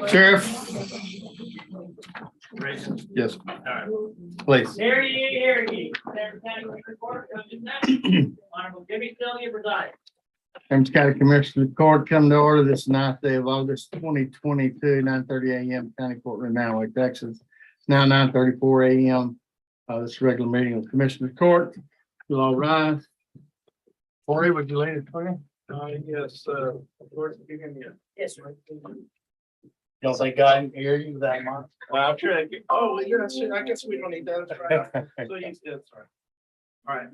Sheriff. Yes, All right. please. Hear ye, hear ye. Sanders County Court, Honorable Jimmy Stillion preside. Adams County Commissioner Court come to order this 9th day of August, 2022, 9:30 a.m. County Courtroom, Manaway, Texas. It's now 9:34 a.m. This regular meeting of Commissioner Court. You'll all rise. Corey, would you lead it, please? Yes, Lord, you can hear. Yes, sir. Don't think I can hear you that much. Well, I'm sure. Oh, yeah, sure. I guess we don't need that. That's right. So you said, sorry. All right.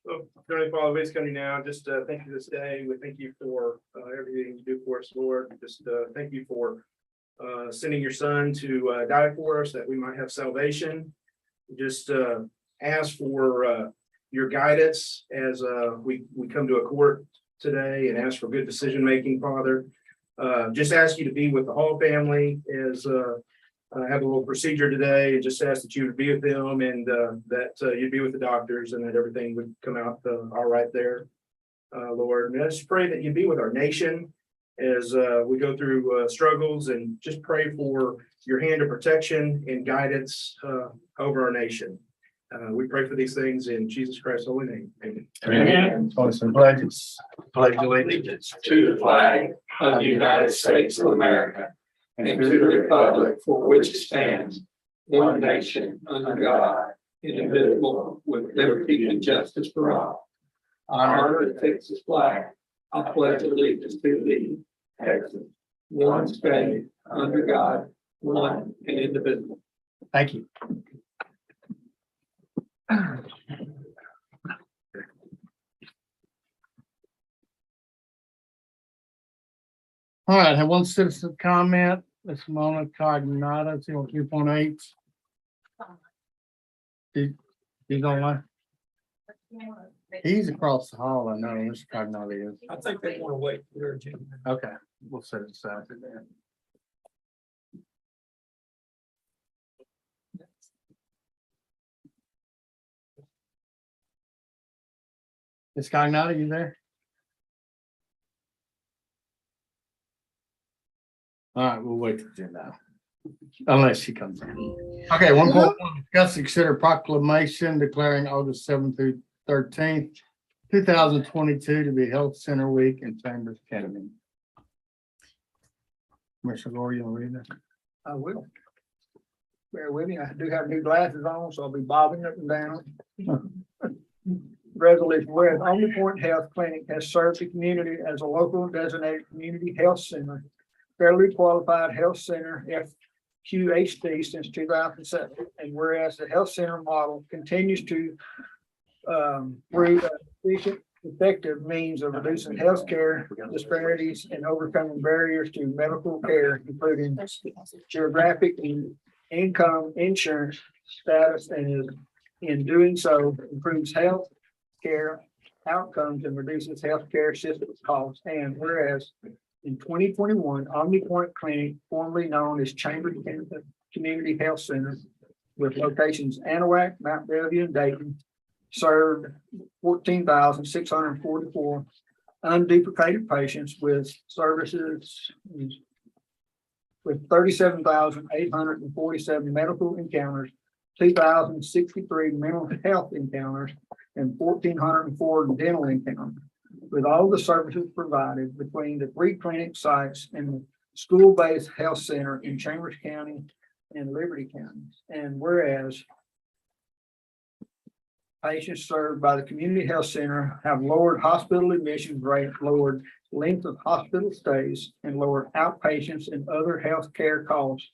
So, Heavenly Father, we just come to you now. Just thank you this day. We thank you for everything you do for us, Lord. Just thank you for sending your son to die for us that we might have salvation. Just ask for your guidance as we come to a court today and ask for good decision making, Father. Just ask you to be with the Hall family as I have a little procedure today, and just ask that you would be with them and that you'd be with the doctors and that everything would come out all right there, Lord. And I just pray that you'd be with our nation as we go through struggles, and just pray for your hand of protection and guidance over our nation. We pray for these things in Jesus Christ's holy name. Amen. Amen. Some pledges. Pledge allegiance to the flag of the United States of America and to the republic for which it stands, one nation under God, indivisible, with liberty and justice for all. I honor the Texas flag. I pledge allegiance to thee, Texas, one state, under God, one and indivisible. Thank you. All right, I have one citizen comment. This Mona Cognata, 2.8. He's online. He's across the hall. I know Mr. Cognata is. I think they want to wait for their agenda. Okay, we'll set it aside for that. Ms. Cognata, you there? All right, we'll wait till Jen now. Unless she comes in. Okay, 1.1, discuss and consider proclamation declaring August 7th through 13th, 2022 to be Health Center Week in Chambers County. Commissioner Gore, you want to read that? I will. Bear with me. I do have new glasses on, so I'll be bobbing up and down. Resolution, whereas Only Point Health Clinic has served the community as a local designated community health center, federally qualified health center, FQHC, since 2007. And whereas the health center model continues to prove an efficient, effective means of reducing healthcare disparities and overcoming barriers to medical care, including geographic and income, insurance status, and is in doing so improves health care outcomes and reduces healthcare system costs. And whereas in 2021, OmniPoint Clinic, formerly known as Chambers Community Health Center, with locations Anahuac, Mount Bellevue, and Dayton, served 14,644 unduplicated patients with services with 37,847 medical encounters, 2,063 mental health encounters, and 1,404 dental encounters. With all the services provided between the 3 clinic sites and the school-based health center in Chambers County and Liberty counties. And whereas patients served by the community health center have lowered hospital admissions rates, lowered length of hospital stays, and lowered outpatients and other health care costs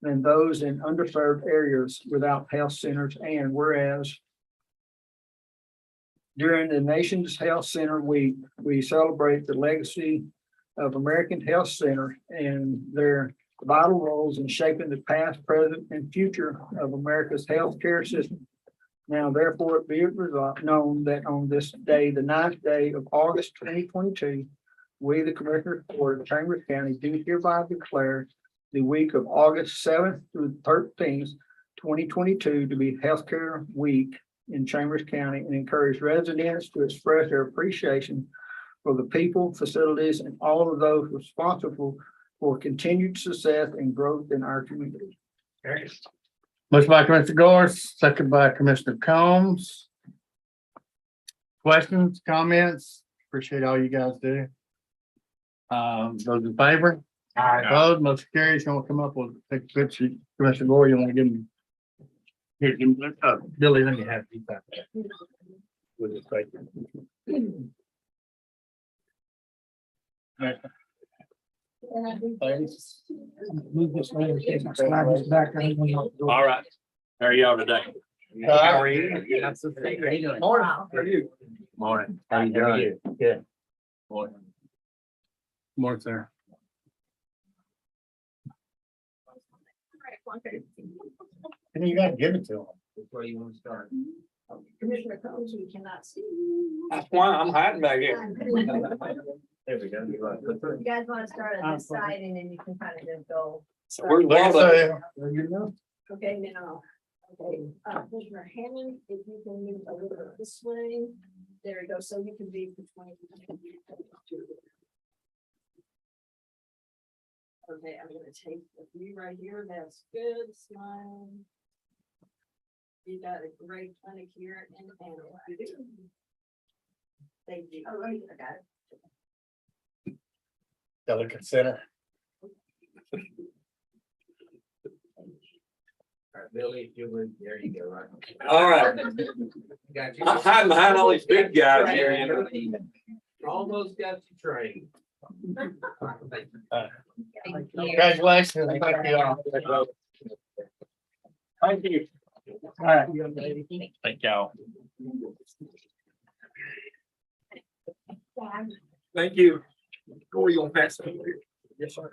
than those in underserved areas without health centers. And whereas during the nation's Health Center Week, we celebrate the legacy of American Health Center and their vital roles in shaping the past, present, and future of America's healthcare system. Now, therefore, be it known that on this day, the 9th day of August 2022, we, the Commissioners Court of Chambers County, do hereby declare the week of August 7th through 13th, 2022 to be Healthcare Week in Chambers County, and encourage residents to express their appreciation for the people, facilities, and all of those responsible for continued success and growth in our community. Motion by Commissioner Gorse, second by Commissioner Combs. Questions, comments? Appreciate all you guys do. Those in favor? Opposed, motion carries. You want to come up with, take a picture, Commissioner Gore, you want to give him? Here, give him, Billy, let me have you back. With his face. Move this way, slide this back. All right. How are y'all today? How are you? Morning. How are you? Morning. How you doing? Good. Morning, sir. And you gotta give it to him. Where you want to start? Commissioner Combs, we cannot see you. That's why I'm hiding back here. There we go. You guys want to start on this side and then you can kind of just go. So where's Like I Waldo? say, Okay, now, okay, Commissioner Hammond, if you can move a little bit this way, there we go, so you can be between. Okay, I'm gonna take the view right here, that's good, smile. You got a great clinic here in Anna. Thank you. Oh, right, I got it. gotta consider. Billy, if you would, there you go, right? All right. Got you. I'm hiding behind all these big guys here, you know. Almost got you trained. Congratulations. Thank you all. Thank you. All right. Thank y'all. Thank you. Or you gonna pass it over here? Yes, sir.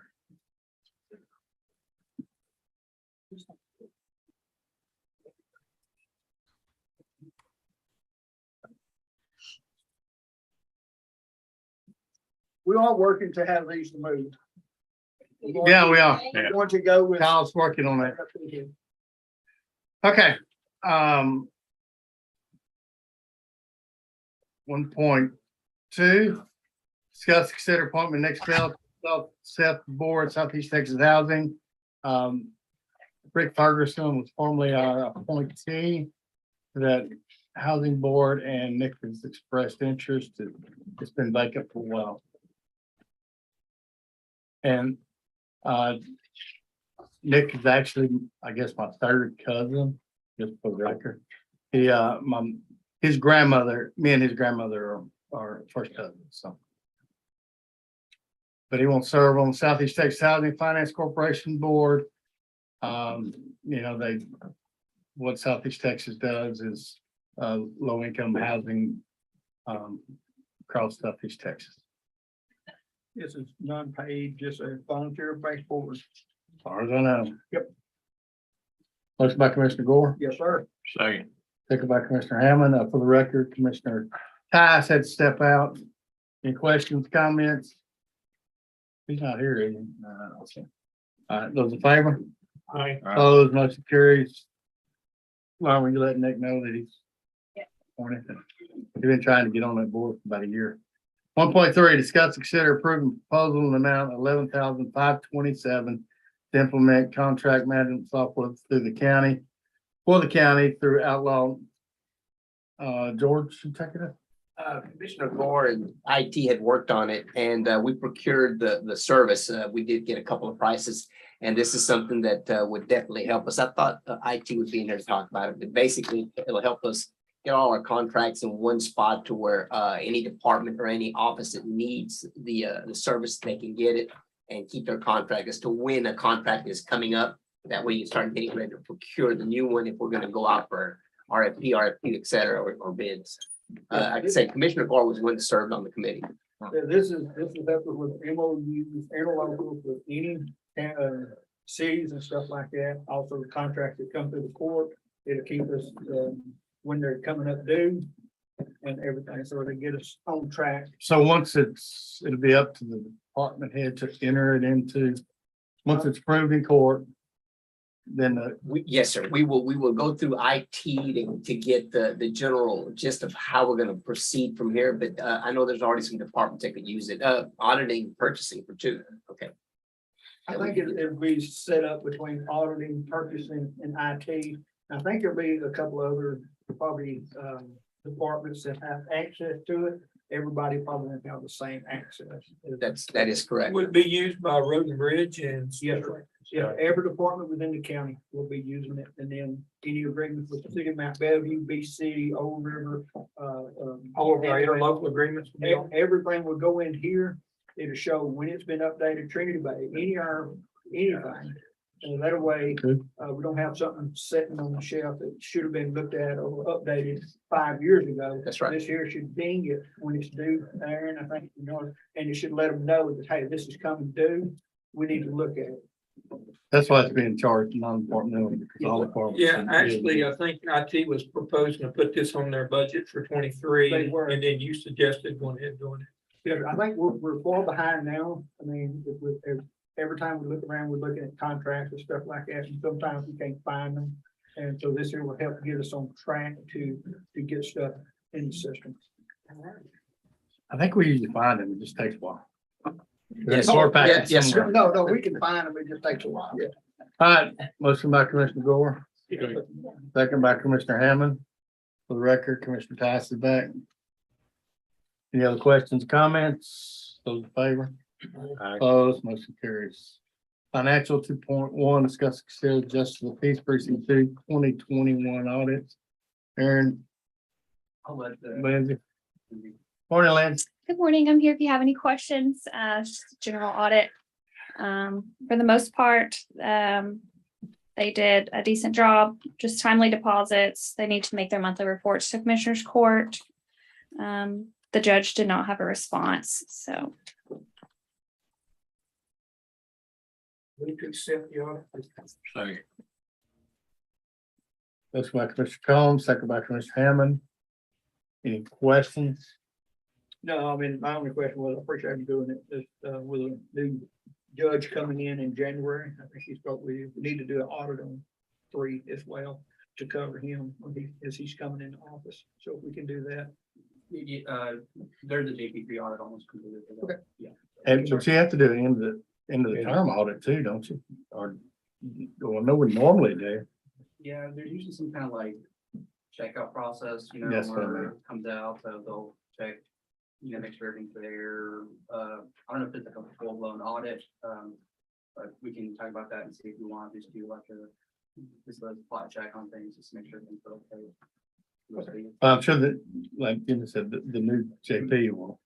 We are working to have these moved. Yeah, we are. We want to go with. Kyle's working on it. Okay, 1.2. Discuss, consider appointment next bill, Seth Board, Southeast Texas Housing. Rick Ferguson was formerly our appointee to that housing board, and Nick has expressed interest. It's been vacant for a while. And Nick is actually, I guess, my third cousin, just for the record. His grandmother, me and his grandmother are first cousins, so. But he won't serve on the Southeast Texas Housing Finance Corporation Board. What Southeast Texas does is low income housing across Southeast Texas. This is non-paid, just a volunteer based board. As far as I know. Yep. Motion by Commissioner Gore, Yes, sir. Second. second by Commissioner Hammond. For the record, Commissioner Tice had to step out. Any questions, comments? He's not here, is he? No, okay. All right, those in favor? Aye. Opposed, motion carries. Well, will you let Nick know that he's appointed? He's been trying to get on that board for about a year. 1.3, discuss, consider approving proposal in the amount of $11,527 to implement contract management software through the county, for the county through Outlaw. George, you take it up? Commissioner Gore and IT had worked on it, and we procured the service. We did get a couple of prices, and this is something that would definitely help us. I thought IT would be in there to talk about it, but basically it'll help us get all our contracts in one spot to where any department or any office that needs the service, they can get it and keep their contract as to when a contract is coming up. That way you start getting ready to procure the new one if we're going to go out for RFP, et cetera, or bids. I can say Commissioner Gore was the one that served on the committee. Yeah, This is helpful with MOUs, interlocals with any cities and stuff like that. Also the contracts that come through the court. It'll keep us when they're coming up due and everything, so they get us on track. So once it'll be up to the department head to enter it into, once it's approved in court, then Yes, sir. We will go through IT to get the general gist of how we're going to proceed from here. But I know there's already some departments that could use it. Auditing, purchasing for two. Okay. I think it'll be set up between auditing, purchasing and IT. I think there'll be a couple other probably departments that have access to it. Everybody probably won't have the same access. That is correct. Would be used by Road and Bridge and. Yes, sir. Yeah, every department within the county will be using it, and then any agreements with the city of Mount Bellevue, BC, Old River. All of our interlocal agreements. will be on. Everything will go in here. It'll show when it's been updated, Trinity Bay, anything. And that way, Good. we don't have something sitting on the shelf that should have been looked at or updated 5 years ago. That's right. This here should ding it when it's due, Aaron, I think, you know, and it should let them know that, hey, this is coming due. We need to look at it. That's why it's being charged non-departmental, because all departments. Yeah, actually, I think IT was proposing to put this on their budget for They 23, were. and then you suggested going ahead and doing it. Yeah, I think we're far behind now. I mean, every time we look around, we're looking at contracts and stuff like that, and sometimes we can't find them. And so this here will help get us on track to get stuff in the system. I think we usually find them, it just takes a while. Yes, Sort package yes, sir. somewhere. No, we can find them. It just takes a while. All right, motion by Commissioner Gore, second by Commissioner Hammond. For the record, Commissioner Tice is back. Any other questions, comments? Those in favor? Opposed, motion carries. Financial 2.1, discuss consider justice of the peace precinct 2 2021 audits. Aaron, Lindsay. Morning, Lindsay. Good morning. I'm here if you have any questions. It's just a general audit. For the most part, they did a decent job, just timely deposits. They need to make their monthly reports to Commissioners Court. The judge did not have a response, so. We could accept the audit. Motion by Commissioner Combs, second by Commissioner Hammond. Any questions? No, I mean, my only question was, I appreciate you doing it, is, with a new judge coming in January. I think we need to do an audit on 3 as well to cover him as he's coming into office. So if we can do that. There's a JP3 audit almost completed. Okay. Yeah. But you have to do it end of the term audit too, don't you? Or, well, no, we normally do. Yeah, there's usually some kind of like checkout process, Yes, where sir. it comes out, so they'll check, make sure everything's there. I don't know if it's like a full blown audit, but we can talk about that and see if we want to just do like just a plot check on things, just to make sure things are okay. I'm sure that, like Jimmy said, the new JP will.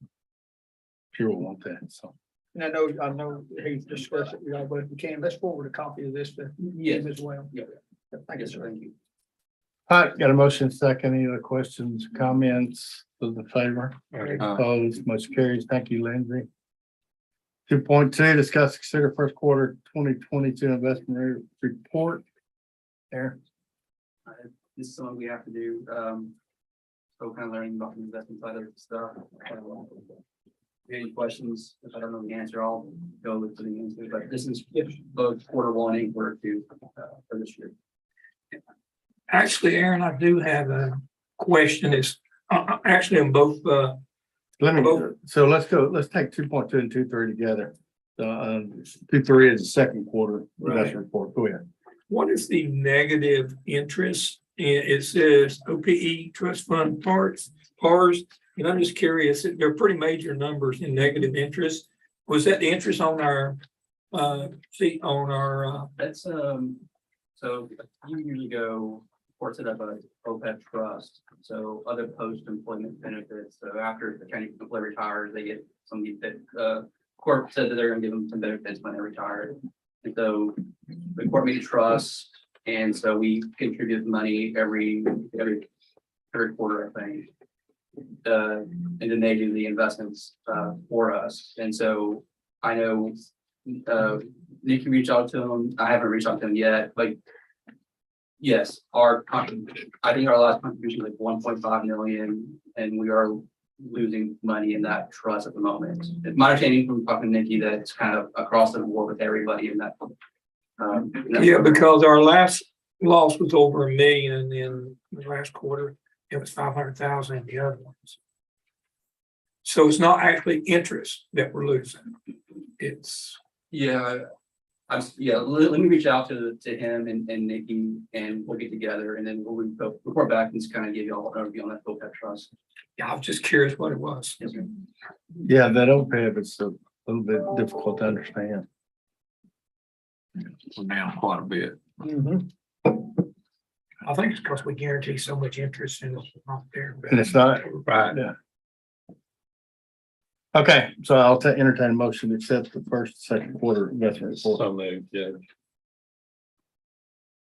Sure will want that, so. And I know he's discussed it, but if we can, let's forward a copy of this to him as well. Yeah. Thank you, sir. Thank you. All right, got a motion second. Any other questions, comments? Those in favor? Opposed, motion carries. Thank you, Lindsay. 2.2, discuss consider first quarter 2022 investment report. There. This is something we have to do, so kind of learning about the investment side of stuff. Any questions? If I don't know the answer, I'll go with the answer, but this is both quarter 1 and quarter 2 for this year. Actually, Aaron, I do have a question. It's actually on both, Let me, so let's take 2.2 and 2.3 together. 2.3 is the second quarter investment report. Go ahead. what is the negative interest? It says OPE trust fund PARs, and I'm just curious, they're pretty major numbers in negative interest. Was that the interest on our, That's, so you usually go, or set up a OPEB trust, so other post-employment benefits. So after the county employee retires, they get some, court said that they're gonna give them some benefits when they retire. And so the court made a trust, and so we contribute money every third quarter, I think. And then they do the investments for us. And so I know you can reach out to them. I haven't reached out to them yet, but yes, I think our last contribution was like 1.5 million, and we are losing money in that trust at the moment. It's my understanding from talking to Nikki that it's kind of across the board with everybody in that. yeah, because our last loss was over $1 million in the last quarter. It was 500,000 in the other ones. So it's not actually interest that we're losing. It's Yeah, Yeah, let me reach out to him and Nikki, and we'll get together, and then we'll report back and just kind of give you all an overview on that OPEB trust. Yeah, I was just curious what it was. Yes, sir. Yeah, that OPEB is a little bit difficult to understand. Down quite a bit. Mhm. I think it's because we guarantee so much interest and it's not there. And it's not, Right. yeah. Okay, so I'll entertain a motion to accept the first, second quarter investment report. So moved, yeah.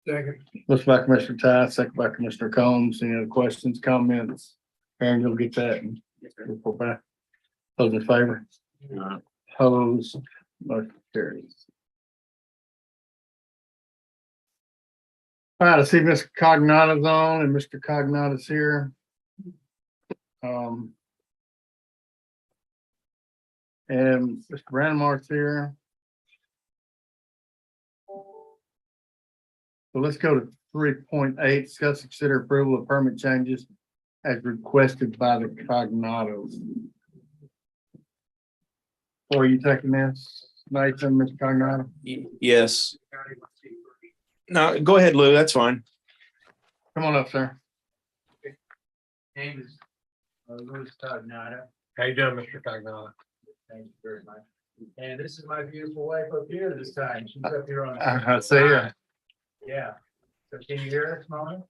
Second. Motion by Commissioner Ty, second by Commissioner Combs. Any other questions, comments? Aaron, you'll get that and Yes, sir. report back. Those in favor? Opposed, motion carries. All right, I see Mr. Cognata's on and Mr. Cognata's here. And Mr. Brandmark's here. So let's go to 3.8, discuss, consider approval of permit changes as requested by the Cognatos. Or are you taking this, Nathan, Mr. Cognato? Yes. No, go ahead, Lou. That's fine. Come on up, sir. Name is Louis Cognata. How you doing, Mr. Cognato? Thank you very much. And this is my beautiful wife up here this time. She's up here on. I see ya. Yeah. So can you hear us, Mona?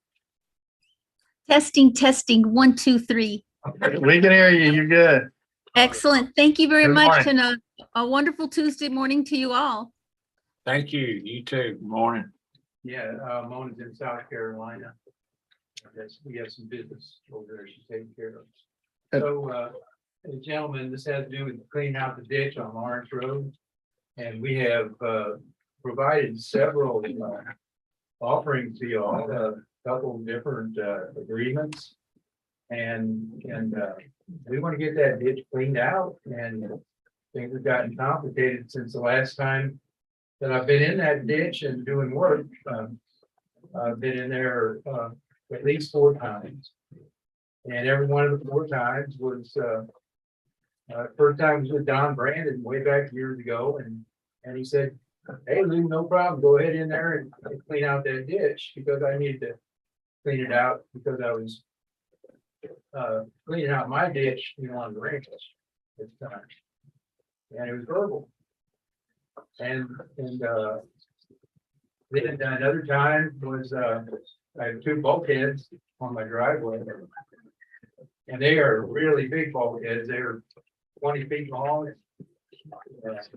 Testing, testing, 1, 2, 3. We can hear you. You're good. Excellent. Thank you very Good much. And a wonderful Tuesday morning to you all. Thank you. You too. Good morning. Yeah, Mona's in South Carolina. Yes, we have some business over there she's taking care of. So, gentlemen, this has to do with cleaning out the ditch on Lawrence Road. And we have provided several offerings to y'all, a couple of different agreements. And we want to get that ditch cleaned out, and things have gotten complicated since the last time that I've been in that ditch and doing work. I've been in there at least 4 times. And every one of the 4 times was, first time was with Don Brandon way back years ago. And he said, hey, Lou, no problem. Go ahead in there and clean out that ditch, because I needed to clean it out because I was cleaning out my ditch, on the ranch at the time. And it was verbal. And then another time was I had 2 bulkheads on my driveway. And they are really big bulkheads. They're 20 feet long,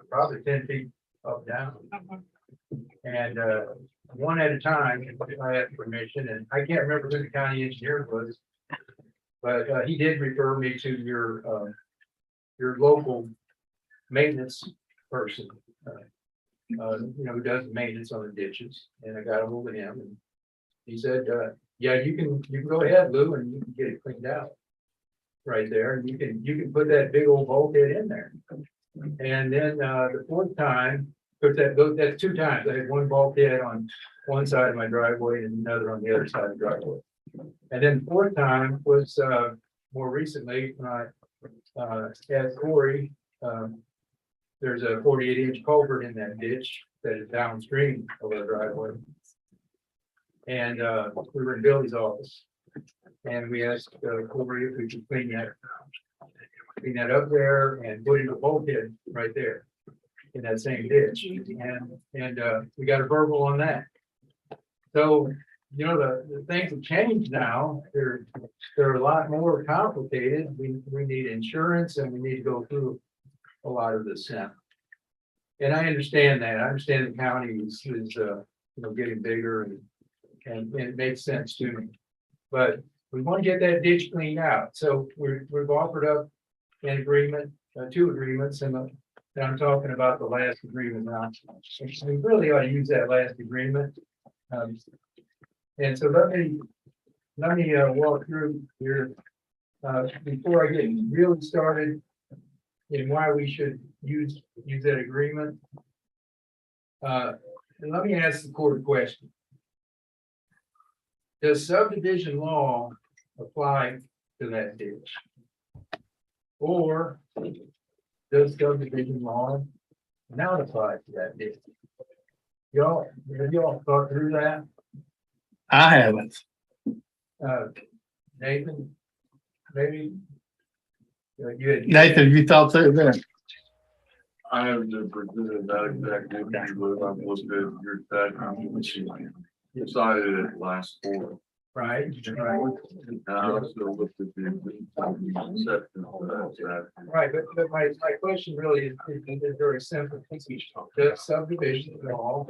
probably 10 feet up down. And one at a time, I had permission, and I can't remember who the county engineer was, but he did refer me to your local maintenance person, who does the maintenance on the ditches. And I got a hold of him, and he said, yeah, you can go ahead, Lou, and you can get it cleaned out right there, and you can put that big old bulkhead in there. And then the 4th time, that's 2 times. I had 1 bulkhead on one side of my driveway and another on the other side of the driveway. And then the 4th time was more recently when I asked Corey, there's a 48-inch culvert in that ditch that is downstream of our driveway. And we were in Billy's office, and we asked Corey if we could clean that up there and put in a bulkhead right there in that same ditch. And we got a verbal on that. So, the things have changed now. They're a lot more complicated. We need insurance, and we need to go through a lot of this now. And I understand that. I understand the county is getting bigger, and it makes sense to me. But we want to get that ditch cleaned out. So we've offered up an agreement, 2 agreements, and I'm talking about the last agreement now. We really ought to use that last agreement. And so let me walk through here before I get really started in why we should use that agreement. And let me ask the court a question. Does subdivision law apply to that ditch? Or does subdivision law not apply to that ditch? Have y'all thought through that? I haven't. Nathan, maybe? You had. Nathan, you thought through that? I have never presented that exactly, but I've looked at your that decided it last fall. Right. Now I still looked at the exception of that. Right, but my question really is very simple. Does subdivision law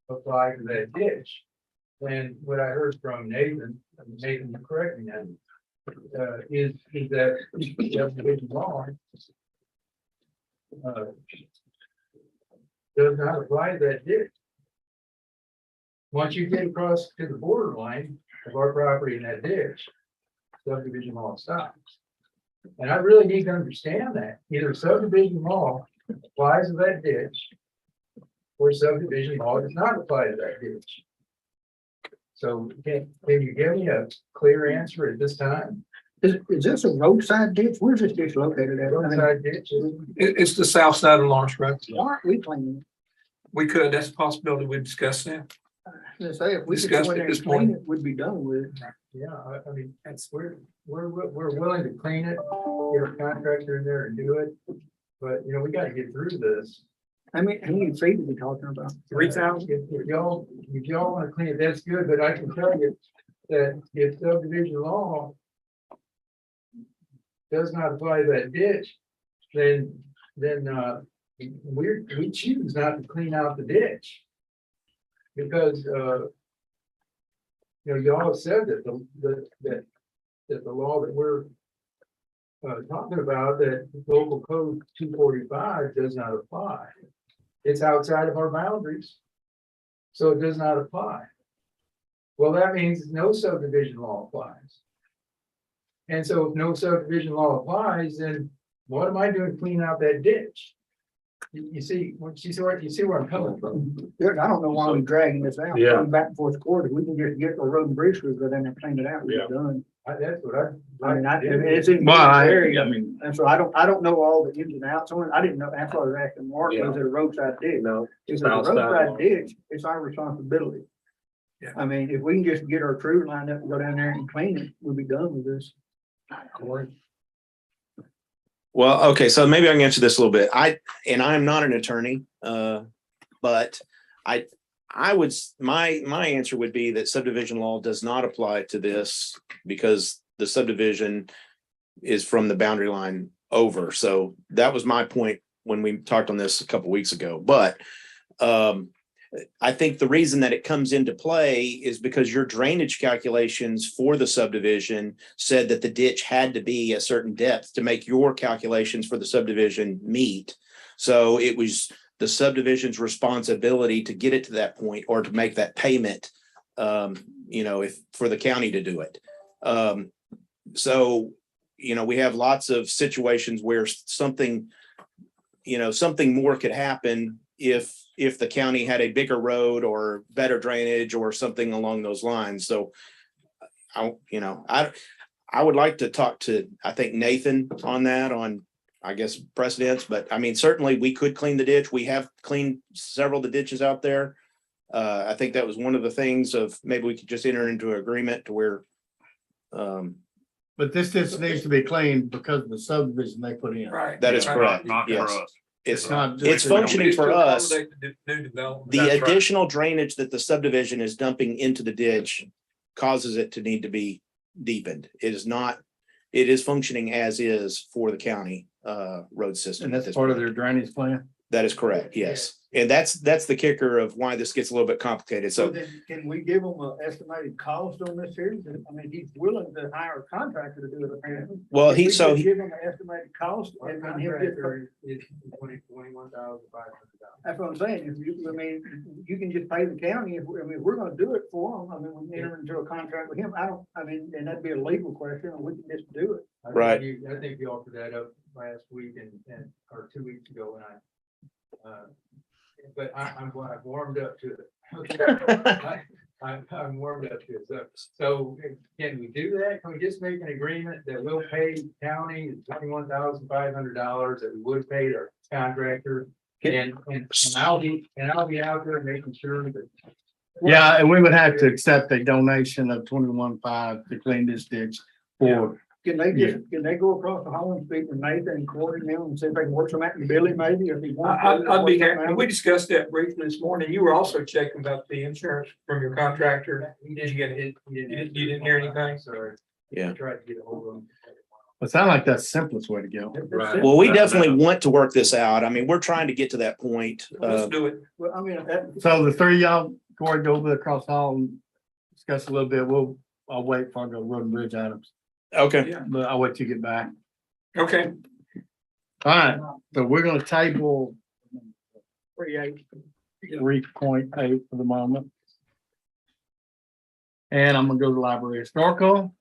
apply to that ditch? And what I heard from Nathan, you correct me now, is that subdivision law does not apply to that ditch. Once you get across to the borderline of our property in that ditch, subdivision law stops. And I really need to understand that either subdivision law applies to that ditch or subdivision law does not apply to that ditch. So can you give me a clear answer at this time? Is this a roadside ditch? Where's this ditch located at? Roadside ditch? It's the south side of Lawrence Road. Why aren't we cleaning? We could, that's a possibility. We discussed that. Let's say if we could Discussed go in it there this and clean morning. it, we'd be done with it. Yeah, I mean, that's we're willing to clean it, get a contractor in there and do it. But we got to get through this. How many feet are we talking about? 3,000. If y'all want to clean it, that's good, but I can tell you that if subdivision law does not apply to that ditch, then we choose not to clean out the ditch. Because y'all have said that the law that we're talking about, that local code 245 does not apply. It's outside of our boundaries, so it does not apply. Well, that means no subdivision law applies. And so if no subdivision law applies, then what am I doing to clean out that ditch? You see where I'm coming from. I don't know why we're dragging this out. Yeah. Going back and forth quarter. We can just get the road and bridge crew, go down there and clean it out. We're done. That's what I mean, it's in. Why? Area, and so I don't know all the ins and outs on it. I didn't know, that's why I was asking Mark, was it a roadside ditch? No. If it's a roadside ditch, it's our responsibility. Yeah. I mean, if we can just get our crew lined up and go down there and clean it, we'll be done with this. Well, okay, so maybe I can answer this a little bit. I'm not an attorney, but my answer would be that subdivision law does not apply to this because the subdivision is from the boundary line over. So that was my point when we talked on this a couple weeks ago. But I think the reason that it comes into play is because your drainage calculations for the subdivision said that the ditch had to be a certain depth to make your calculations for the subdivision meet. So it was the subdivision's responsibility to get it to that point or to make that payment, if for the county to do it. So we have lots of situations where something more could happen if the county had a bigger road or better drainage or something along those lines. So I would like to talk to, I think, Nathan on that, on, I guess, precedents, but I mean, certainly we could clean the ditch. We have cleaned several of the ditches out there. I think that was one of the things of maybe we could just enter into an agreement to where, But this ditch needs to be cleaned because of the subdivision they put in. Right. that is correct. Not for Yes. us. It's not just it's functioning for us. New development. The That's right. additional drainage that the subdivision is dumping into the ditch causes it to need to be deepened. It is functioning as is for the county road system. And at that's this part of point. their drainage plan. That is correct, yes. And that's the kicker of why this gets a little bit complicated. So So then, can we give them an estimated cost on this here? I mean, he's willing to hire a contractor to do it apparently. well, If we so just give him an estimated cost Our and he'll get. contractor is $21,500. That's what I'm saying. You can just pay the county if we're gonna do it for them. I mean, we can enter into a contract with him. And that'd be a legal question, or we can just do it. Right. I think you offered that up last week or 2 weeks ago when but I'm warmed up to it. I'm warmed up to it. So can we do that? Can we just make an agreement that we'll pay county $21,500 that we would pay our contractor And I'll be out there making sure that. Yeah, and we would have to accept a donation of 21.5 to clean this ditch for, Can they go across the hall and speak with Nathan and Corey now and see if they can work some out in the building maybe, or if he wants to, I'd be work happy. something And out? we discussed that briefly this morning. You were also checking about the insurance from your contractor. He didn't get it. You didn't hear anything? Sorry. Yeah. I tried to get a hold of him. it sounds like that's the simplest way to go. Right. Well, we definitely want to work this out. I mean, we're trying to get to that point. Let's do it. Well, I mean, that, So the three of y'all, Corey, go over across the hall and discuss a little bit. I'll wait for the road and bridge items, Okay, Yeah. but I'll wait till you get back. Okay. All right, so we're gonna table 3.8. 3.8 for the moment. And I'm gonna go to the library historical.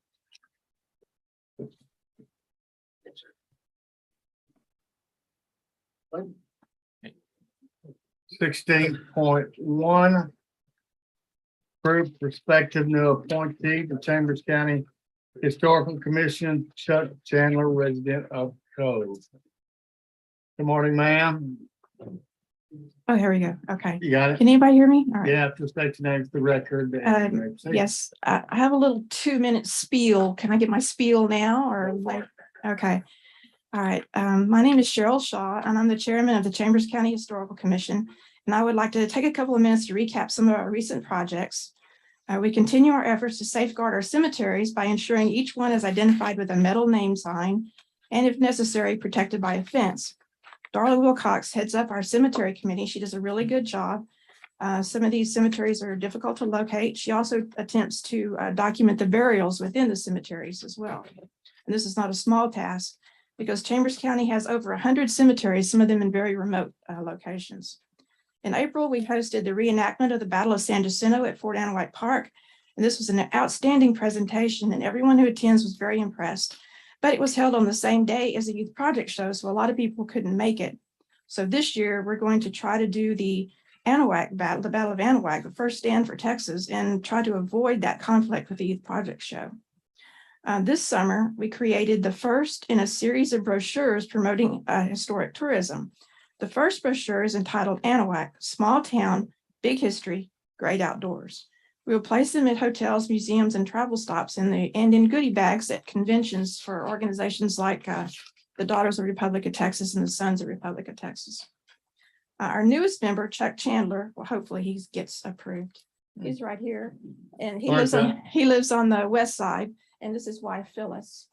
16.1. Approved prospective new appointee to Chambers County Historical Commission, Chuck Chandler, resident of Cove. Good morning, ma'am. Oh, here we go. Okay. You got it? Can anybody hear me? All right. Yeah, just state your name for the record. Yes, I have a little 2-minute spiel. Can I get my spiel now or later? Okay. All right. My name is Cheryl Shaw, and I'm the chairman of the Chambers County Historical Commission. And I would like to take a couple of minutes to recap some of our recent projects. We continue our efforts to safeguard our cemeteries by ensuring each one is identified with a metal name sign and, if necessary, protected by a fence. Darla Wilcox heads up our cemetery committee. She does a really good job. Some of these cemeteries are difficult to locate. She also attempts to document the burials within the cemeteries as well. And this is not a small task because Chambers County has over 100 cemeteries, some of them in very remote locations. In April, we hosted the reenactment of the Battle of San Jacinto at Fort Anahuac Park. And this was an outstanding presentation, and everyone who attends was very impressed. But it was held on the same day as the Youth Project show, so a lot of people couldn't make it. So this year, we're going to try to do the Anahuac battle, the Battle of Anahuac, the first stand for Texas, and try to avoid that conflict with the Youth Project show. This summer, we created the first in a series of brochures promoting historic tourism. The first brochure is entitled Anahuac, Small Town, Big History, Great Outdoors. We will place them at hotels, museums, and travel stops and in goodie bags at conventions for organizations like the Daughters of the Republic of Texas and the Sons of the Republic of Texas. Our newest member, Chuck Chandler, well, hopefully he gets approved. He's right here, and he lives on the west side, and this is his wife, Phyllis.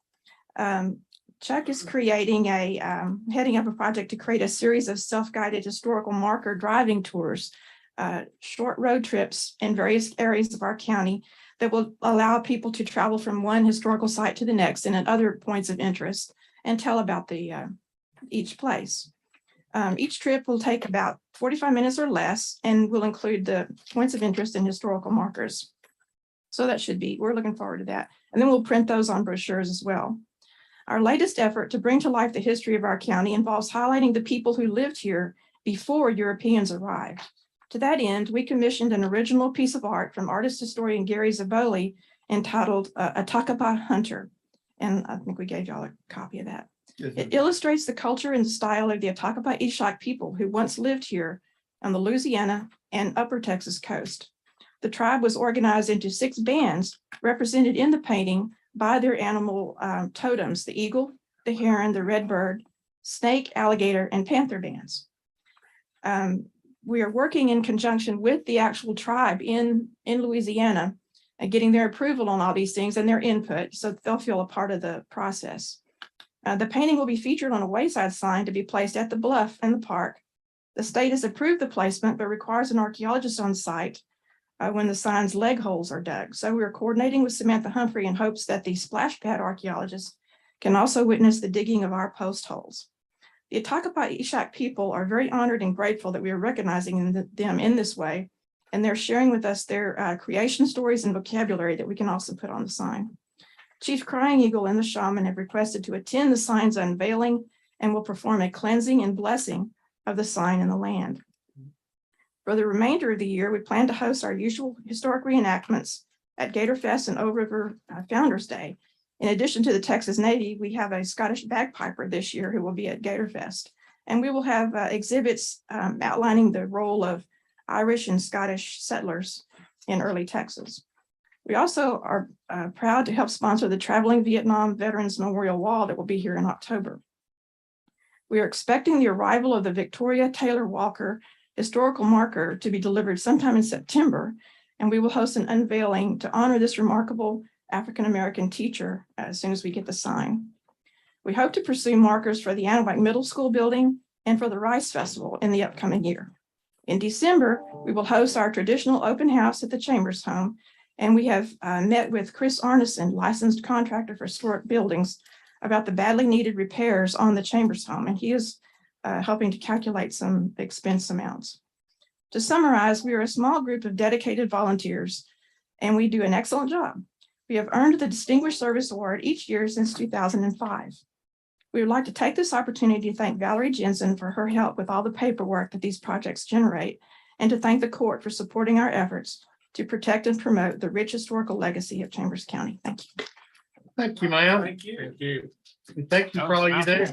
Chuck is creating heading up a project to create a series of self-guided historical marker driving tours, short road trips in various areas of our county that will allow people to travel from one historical site to the next and at other points of interest and tell about each place. Each trip will take about 45 minutes or less and will include the points of interest and historical markers. So we're looking forward to that. And then we'll print those on brochures as well. Our latest effort to bring to life the history of our county involves highlighting the people who lived here before Europeans arrived. To that end, we commissioned an original piece of art from artist historian Gary Zaboli entitled Atacapa Hunter. And I think we gave y'all a copy of that. It illustrates the culture and style of the Atacapa Ishak people who once lived here on the Louisiana and Upper Texas coast. The tribe was organized into 6 bands represented in the painting by their animal totems, the eagle, the heron, the red bird, snake, alligator, and panther bands. We are working in conjunction with the actual tribe in Louisiana and getting their approval on all these things and their input so that they'll feel a part of the process. The painting will be featured on a wayside sign to be placed at the bluff in the park. The state has approved the placement, but requires an archaeologist on site when the sign's leg holes are dug. So we're coordinating with Samantha Humphrey in hopes that the splash pad archaeologist can also witness the digging of our post holes. The Atacapa Ishak people are very honored and grateful that we are recognizing them in this way, and they're sharing with us their creation stories and vocabulary that we can also put on the sign. Chief Crying Eagle and the shaman have requested to attend the sign's unveiling and will perform a cleansing and blessing of the sign in the land. For the remainder of the year, we plan to host our usual historic reenactments at Gator Fest and O River Founders Day. In addition to the Texas Navy, we have a Scottish bagpiper this year who will be at Gator Fest. And we will have exhibits outlining the role of Irish and Scottish settlers in early Texas. We also are proud to help sponsor the Traveling Vietnam Veterans Memorial Wall that will be here in October. We are expecting the arrival of the Victoria Taylor Walker historical marker to be delivered sometime in September, and we will host an unveiling to honor this remarkable African-American teacher as soon as we get the sign. We hope to pursue markers for the Anahuac Middle School building and for the Rice Festival in the upcoming year. In December, we will host our traditional open house at the Chambers home, and we have met with Chris Arneson, licensed contractor for historic buildings, about the badly needed repairs on the Chambers home, and he is helping to calculate some expense amounts. To summarize, we are a small group of dedicated volunteers, and we do an excellent job. We have earned the Distinguished Service Award each year since 2005. We would like to take this opportunity to thank Valerie Jensen for her help with all the paperwork that these projects generate, and to thank the court for supporting our efforts to protect and promote the rich historical legacy of Chambers County. Thank you. Thank you, ma'am. Thank you. And thank you for all you do.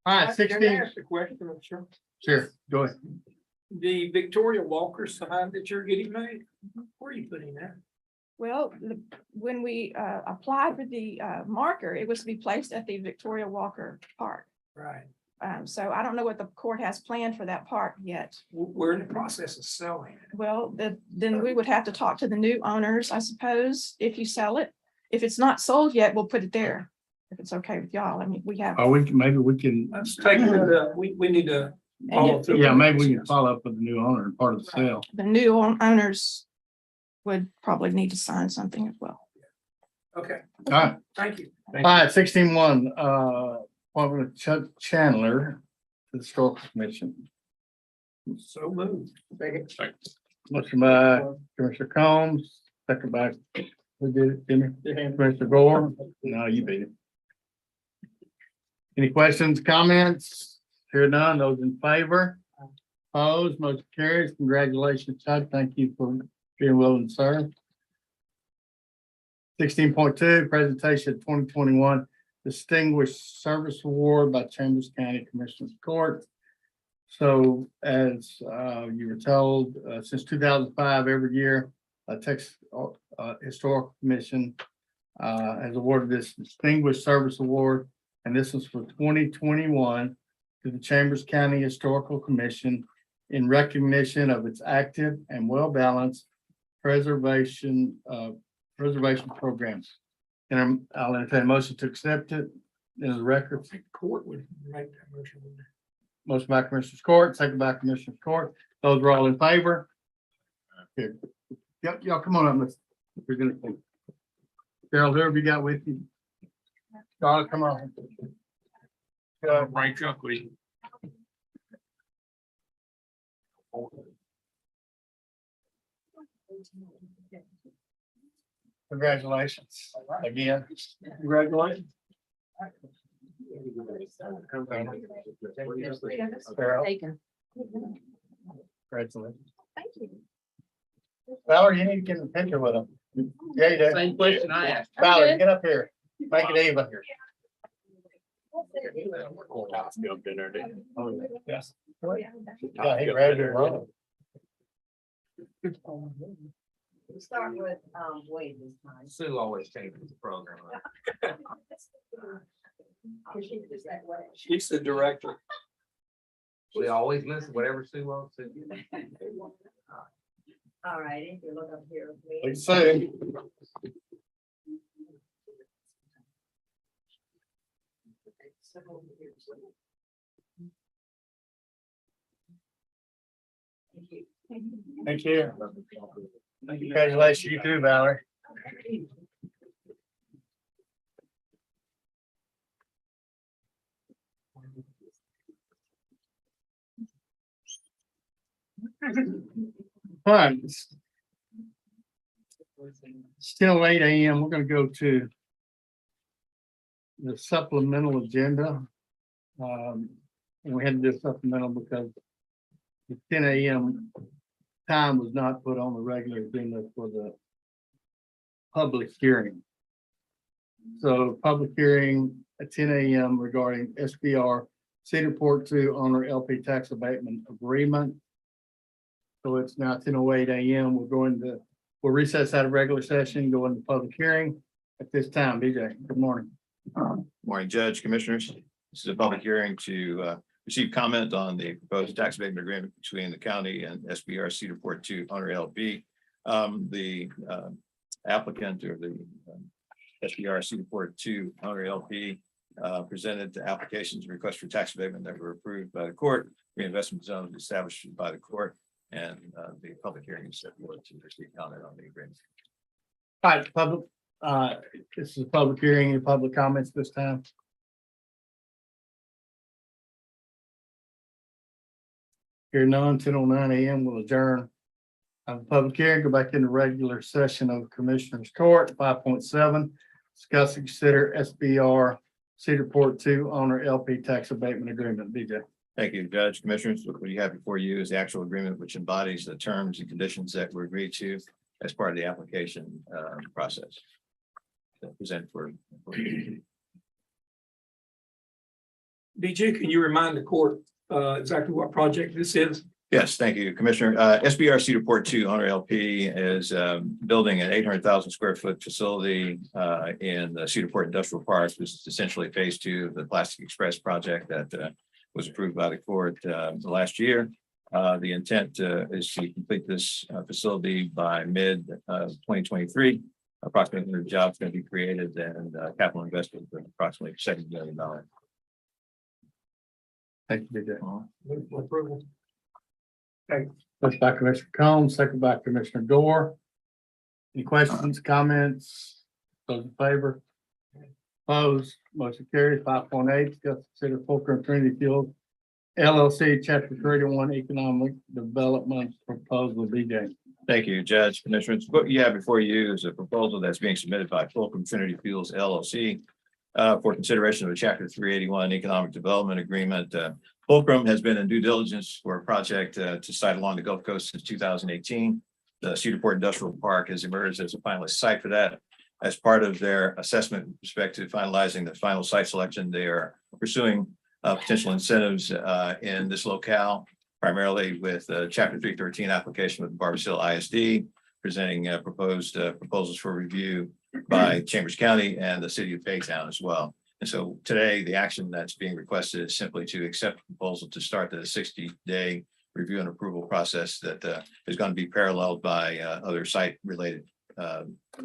All right, Can I 16. ask a question, sure? Sure, go ahead. The Victoria Walker sign that you're getting made, where are you putting that? Well, when we applied for the marker, it was to be placed at the Victoria Walker Park. Right. So I don't know what the court has planned for that park yet. We're in the process of selling it. Well, then we would have to talk to the new owners, I suppose, if you sell it. If it's not sold yet, we'll put it there. If it's okay with y'all. I mean, we have. Or maybe we can, Let's take it, we need to follow through. yeah, maybe we can follow up with the new owner and part of the sale. The new owners would probably need to sign something as well. Okay, All right, thank you. all right, 16-1, appointment of Chuck Chandler to the Historical Commission. So moved. Motion by Commissioner Combs, second by, who did it, Jimmy? Commissioner Gore? No, you beat it. Any questions, comments? Hear none, those in favor? Opposed, motion carries. Congratulations, Chuck. Thank you for being willing to serve. 16.2, presentation of 2021 Distinguished Service Award by Chambers County Commissioners Court. So as you were told, since 2005, every year, Texas Historical Commission has awarded this Distinguished Service Award, and this is for 2021 to the Chambers County Historical Commission in recognition of its active and well-balanced preservation programs. And I'll entertain a motion to accept it in the record. Court would make that motion. Motion by Commissioner Court, second by Commissioner Court. Those are all in favor. Here. Yep, y'all come on up. We're gonna. Cheryl, whoever you got with you. Charlotte, come on. Right, Chuck, we. Congratulations again. Congratulations. Cheryl, Taken. congratulations. Thank you. Valerie, you need to get in the picture with them. Yeah, you do. Same question I asked. Valerie, get up here. Make it even. Yes. Yeah, he grabbed your robe. We'll start with Wade this time. Sue always changes the program. She's the director. We always listen, whatever Sue wants to do. All righty, if you look up here with me. Let's see. Thank you. Congratulations, you too, Valerie. All right. Still 8 a.m. We're gonna go to the supplemental agenda. And we had to do supplemental because the 10 a.m. time was not put on the regular agenda for the public hearing. So public hearing at 10 a.m. regarding SBR Cedar Port 2 owner LP tax abatement agreement. So it's now 10:08 a.m. We'll recess out of regular session, go into public hearing at this time. BJ, good morning. Morning, Judge, Commissioners. This is a public hearing to receive comment on the proposed tax abatement agreement between the county and SBR Cedar Port 2 owner LP. The applicant or the SBR Cedar Port 2 owner LP presented the applications and requests for tax abatement that were approved by the court. Reinvestment zone was established by the court, and the public hearing is set forward to receive comment on the agreement. All right, public, this is a public hearing. Any public comments this time? Here none, 10:09 a.m. will adjourn. Public hearing, go back into regular session of Commissioners Court, 5.7. Discuss and consider SBR Cedar Port 2 owner LP tax abatement agreement. BJ. Thank you, Judge, Commissioners. What you have before you is the actual agreement which embodies the terms and conditions that were agreed to as part of the application process. Present for. BJ, can you remind the court exactly what project this is? Yes, thank you, Commissioner. SBR Cedar Port 2 owner LP is building an 800,000 square foot facility in the Cedar Port Industrial Park. This is essentially phase 2 of the Plastic Express project that was approved by the court last year. The intent is to complete this facility by mid 2023. Approximately 100 jobs going to be created and capital investment of approximately $7 million. Thank you, BJ. Move for approval. First by Commissioner Combs, second by Commissioner Gore. Any questions, comments? Those in favor? Opposed, motion carries. 5.8, discuss consider Fulcrum Trinity Fuel LLC, Chapter 31, Economic Development Proposal. BJ. Thank you, Judge, Commissioners. What you have before you is a proposal that's being submitted by Fulcrum Trinity Fuels LLC for consideration of a Chapter 381 Economic Development Agreement. Fulcrum has been in due diligence for a project to site along the Gulf Coast since 2018. The Cedar Port Industrial Park has emerged as a finalist site for that. As part of their assessment with respect to finalizing the final site selection, they are pursuing potential incentives in this locale, primarily with Chapter 313 application with Barbers Hill ISD, presenting proposed proposals for review by Chambers County and the city of Baytown as well. And so today, the action that's being requested is simply to accept the proposal to start the 60-day review and approval process that is going to be paralleled by other site-related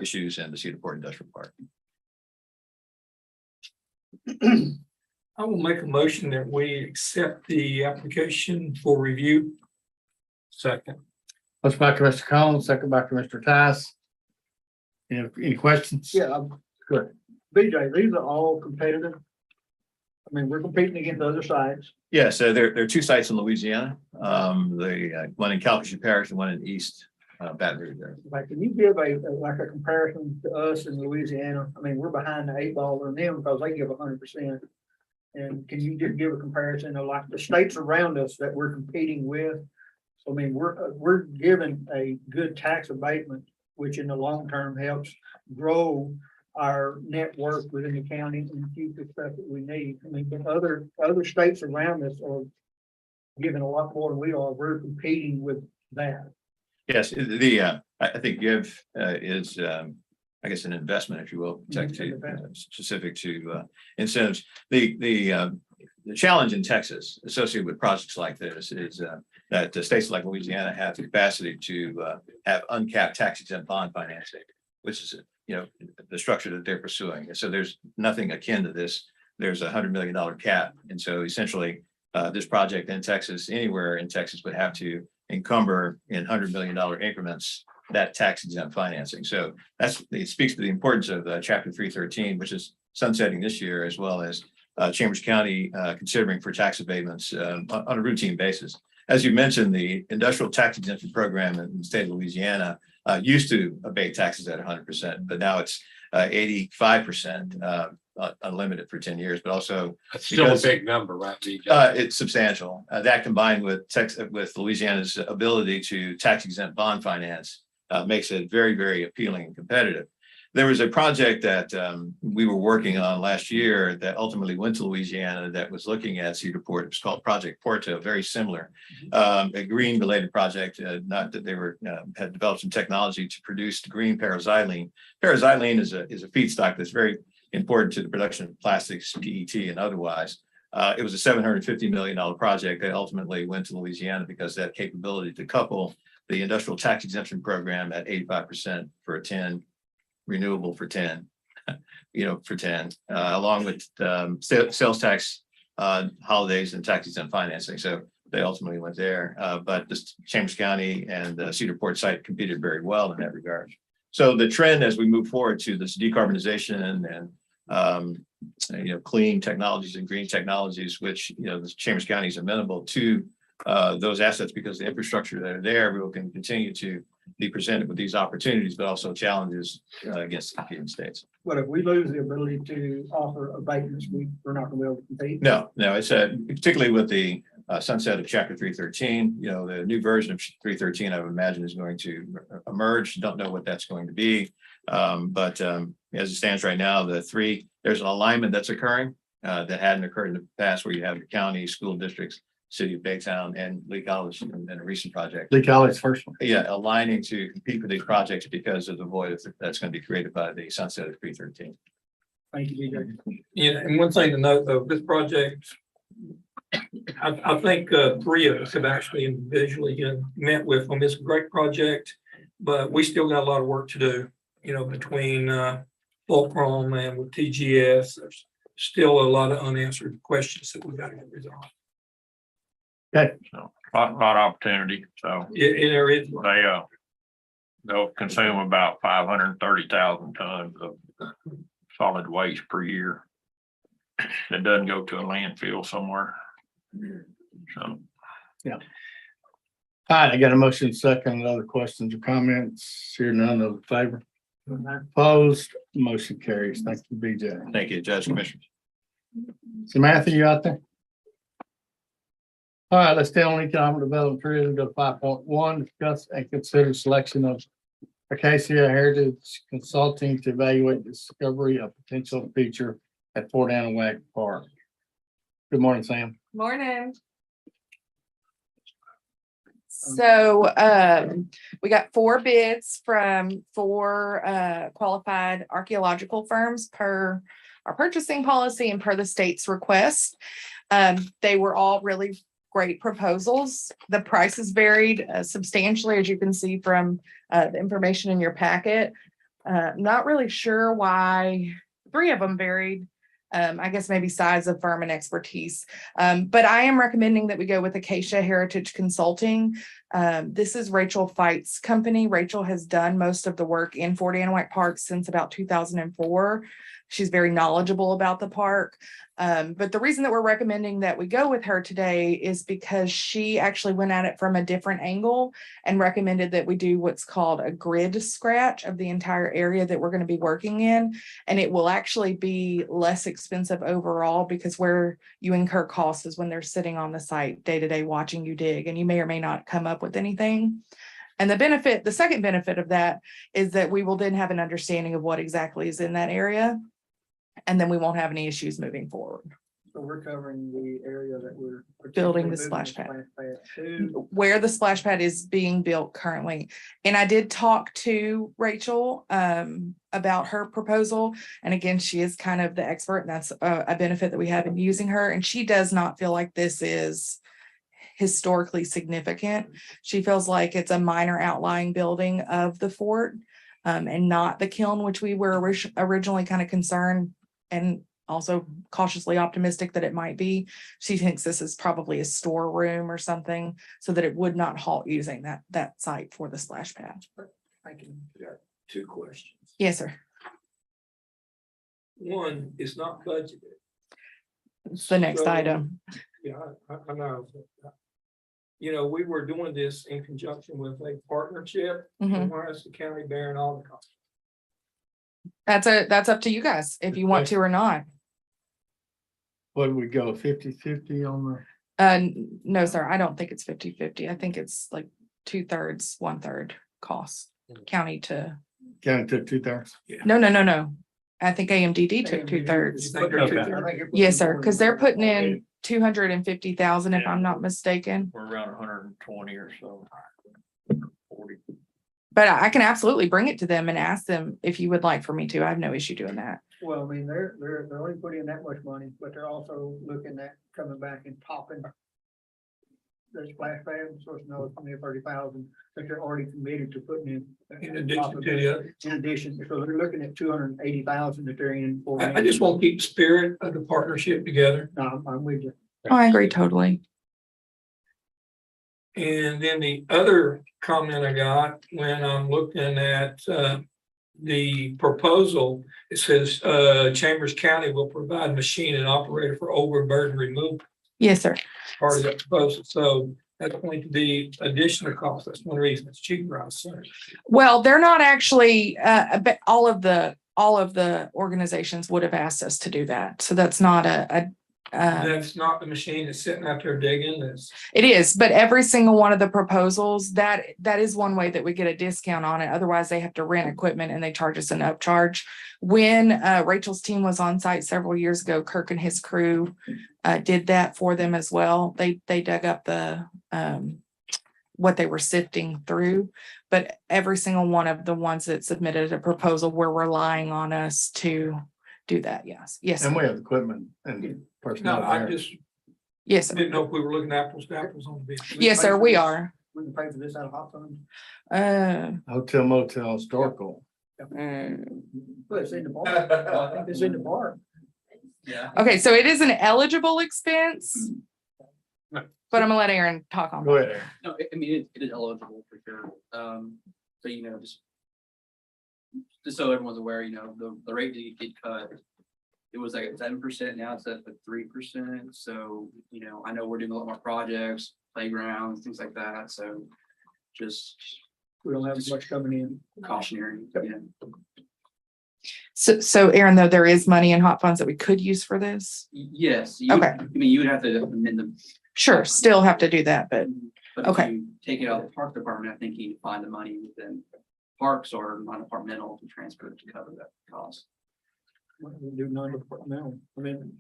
issues in the Cedar Port Industrial Park. I will make a motion that we accept the application for review. Second. Motion by Commissioner Collins, second by Commissioner Tice. Any questions? Yeah, Good. BJ, these are all competitive. I mean, we're competing against other sites. Yeah, so there are two sites in Louisiana, the one in Calcasieu Parish and one in East Baton Rouge there. Like, can you give like a comparison to us in Louisiana? I mean, we're behind the 8 ball on them because they give 100%. And can you just give a comparison of like the states around us that we're competing with? So, I mean, we're given a good tax abatement, which in the long term helps grow our net worth within the county and future stuff that we need. I mean, but other states around us are giving a lot more than we are. We're competing with that. Yes, I think give is I guess an investment, if you will, specific to incentives. The challenge in Texas associated with projects like this is that states like Louisiana have the capacity to have uncapped tax exempt bond financing, which is the structure that they're pursuing. And so there's nothing akin to this. There's $100 million cap, and so essentially this project in Texas, anywhere in Texas, would have to encumber in $100 million increments that tax exempt financing. So it speaks to the importance of Chapter 313, which is sunsetting this year, as well as Chambers County considering for tax abatements on a routine basis. As you mentioned, the industrial tax exemption program in the state of Louisiana used to abate taxes at 100%, but now it's 85% unlimited for 10 years, but also That's still a big number, right? it's substantial. That combined with Louisiana's ability to tax exempt bond finance makes it very, very appealing and competitive. There was a project that we were working on last year that ultimately went to Louisiana that was looking at Cedar Port. It was called Project Porto, very similar. A green related project, not that they were had developed some technology to produce green paraxylene. Paraxylene is a feedstock that's very important to the production of plastics, PET and otherwise. It was a $750 million project that ultimately went to Louisiana because that capability to couple the industrial tax exemption program at 85% for a 10, renewable for 10, for 10, along with sales tax holidays and tax exempt financing. So they ultimately went there. But the Chambers County and the Cedar Port site competed very well in that regard. So the trend as we move forward to this decarbonization and clean technologies and green technologies, which the Chambers County is amenable to those assets because the infrastructure that are there, we will continue to be presented with these opportunities, but also challenges against competing states. But if we lose the ability to offer abatements, we're not gonna be able to compete. No, it's particularly with the sunset of Chapter 313. The new version of 313, I would imagine, is going to emerge. Don't know what that's going to be, but as it stands right now, there's an alignment that's occurring that hadn't occurred in the past, where you have the county, school districts, City of Baytown, and Lee College in a recent project. Lee College first one. Yeah, aligning to compete for these projects because of the void that's going to be created by the sunset of 313. Thank you, DJ. Yeah, and one thing to note though, this project, I think three of us have actually individually met with them. It's a great project, but we still got a lot of work to do, between Fulcrum and with TGS. There's still a lot of unanswered questions that we got to get resolved. Okay. So lot of opportunity. So There is. they'll consume about 530,000 tons of solid waste per year. That doesn't go to a landfill somewhere. So. Yeah. All right, I got a motion second. Other questions or comments? Here none, of favor. Opposed, motion carries. Thank you, BJ. Thank you, Judge, Commissioners. Samantha, you out there? All right, let's stay on economic development tourism, go to 5.1, discuss and consider selection of Acacia Heritage Consulting to evaluate the discovery of potential feature at Fort Anahuac Park. Good morning, Sam. Morning. So we got 4 bids from 4 qualified archaeological firms per our purchasing policy and per the state's request. They were all really great proposals. The prices varied substantially, as you can see from the information in your packet. Not really sure why 3 of them varied. I guess maybe size of firm and expertise. But I am recommending that we go with Acacia Heritage Consulting. This is Rachel Fight's company. Rachel has done most of the work in Fort Anahuac Park since about 2004. She's very knowledgeable about the park. But the reason that we're recommending that we go with her today is because she actually went at it from a different angle and recommended that we do what's called a grid scratch of the entire area that we're going to be working in. And it will actually be less expensive overall, because where you incur costs is when they're sitting on the site day to day watching you dig, and you may or may not come up with anything. And the second benefit of that is that we will then have an understanding of what exactly is in that area. And then we won't have any issues moving forward. So we're covering the area that we're Building the splash pad. Where the splash pad is being built currently. And I did talk to Rachel about her proposal. And again, she is kind of the expert, and that's a benefit that we have in using her. And she does not feel like this is historically significant. She feels like it's a minor outlying building of the fort, and not the kiln, which we were originally kind of concerned and also cautiously optimistic that it might be. She thinks this is probably a storeroom or something, so that it would not halt using that site for the splash pad. Thank you. Got 2 questions. Yes, sir. One is not budgeted. It's the next So, item. Yeah, I know. We were doing this in conjunction with a partnership. Mhm. Why is the county bearing all the costs? That's up to you guys if you want to or not. What do we go, 50-50 on the? No, sir, I don't think it's 50-50. I think it's like 2/3, 1/3 cost, county to County took 2/3. No. I think AMDD took 2/3. Yes, sir, because they're putting in 250,000 if I'm not mistaken. We're around 120 or so. 40. But I can absolutely bring it to them and ask them if you would like for me to. I have no issue doing that. Well, I mean, they're only putting in that much money, but they're also looking at coming back and topping their splash pad, so it's another 20 or 30,000 that they're already committed to putting in. In addition to the other. In addition, so they're looking at 280,000 that they're in for. I just want to keep the spirit of the partnership together. No, I'm with you. Oh, I agree totally. And then the other comment I got when I'm looking at the proposal, it says Chambers County will provide machine and operator for overburden removal. Yes, sir. Part of the proposal, so that's going to be additional cost. That's one reason it's cheaper, I assume. Well, they're not actually, but all of the organizations would have asked us to do that. So that's not That's not the machine that's sitting out there digging this. it is, but every single one of the proposals, that is one way that we get a discount on it. Otherwise, they have to rent equipment and they charge us an upcharge. When Rachel's team was on site several years ago, Kirk and his crew did that for them as well. They dug up the what they were sifting through, but every single one of the ones that submitted a proposal were relying on us to do that. Yes. And we have equipment and No, personnel I there. just Yes, sir. didn't know if we were looking apples to apples on the bid. Yes, sir, we are. We can pay for this out of hot funds. Hotel, motel, historical. But it's in the park. I think it's in the park. Yeah. Okay, so it is an eligible expense. But I'm gonna let Aaron talk on Go that. ahead. No, I mean, it is eligible for sure. So, just so everyone's aware, the rate did get cut. It was like at 7%, now it's at 3%. So, I know we're doing a lot more projects, playgrounds, things like that. So just We don't have as much coming in. cautionary, So Aaron, though, there is money in hot funds that we could use for this. Yes. Okay. I mean, you would have to amend the. Sure, still have to do that, but But okay. if you take it out of the park department, I think you can find the money within parks or non-departmental to transfer it to cover that cost. We do non-departmental. I mean,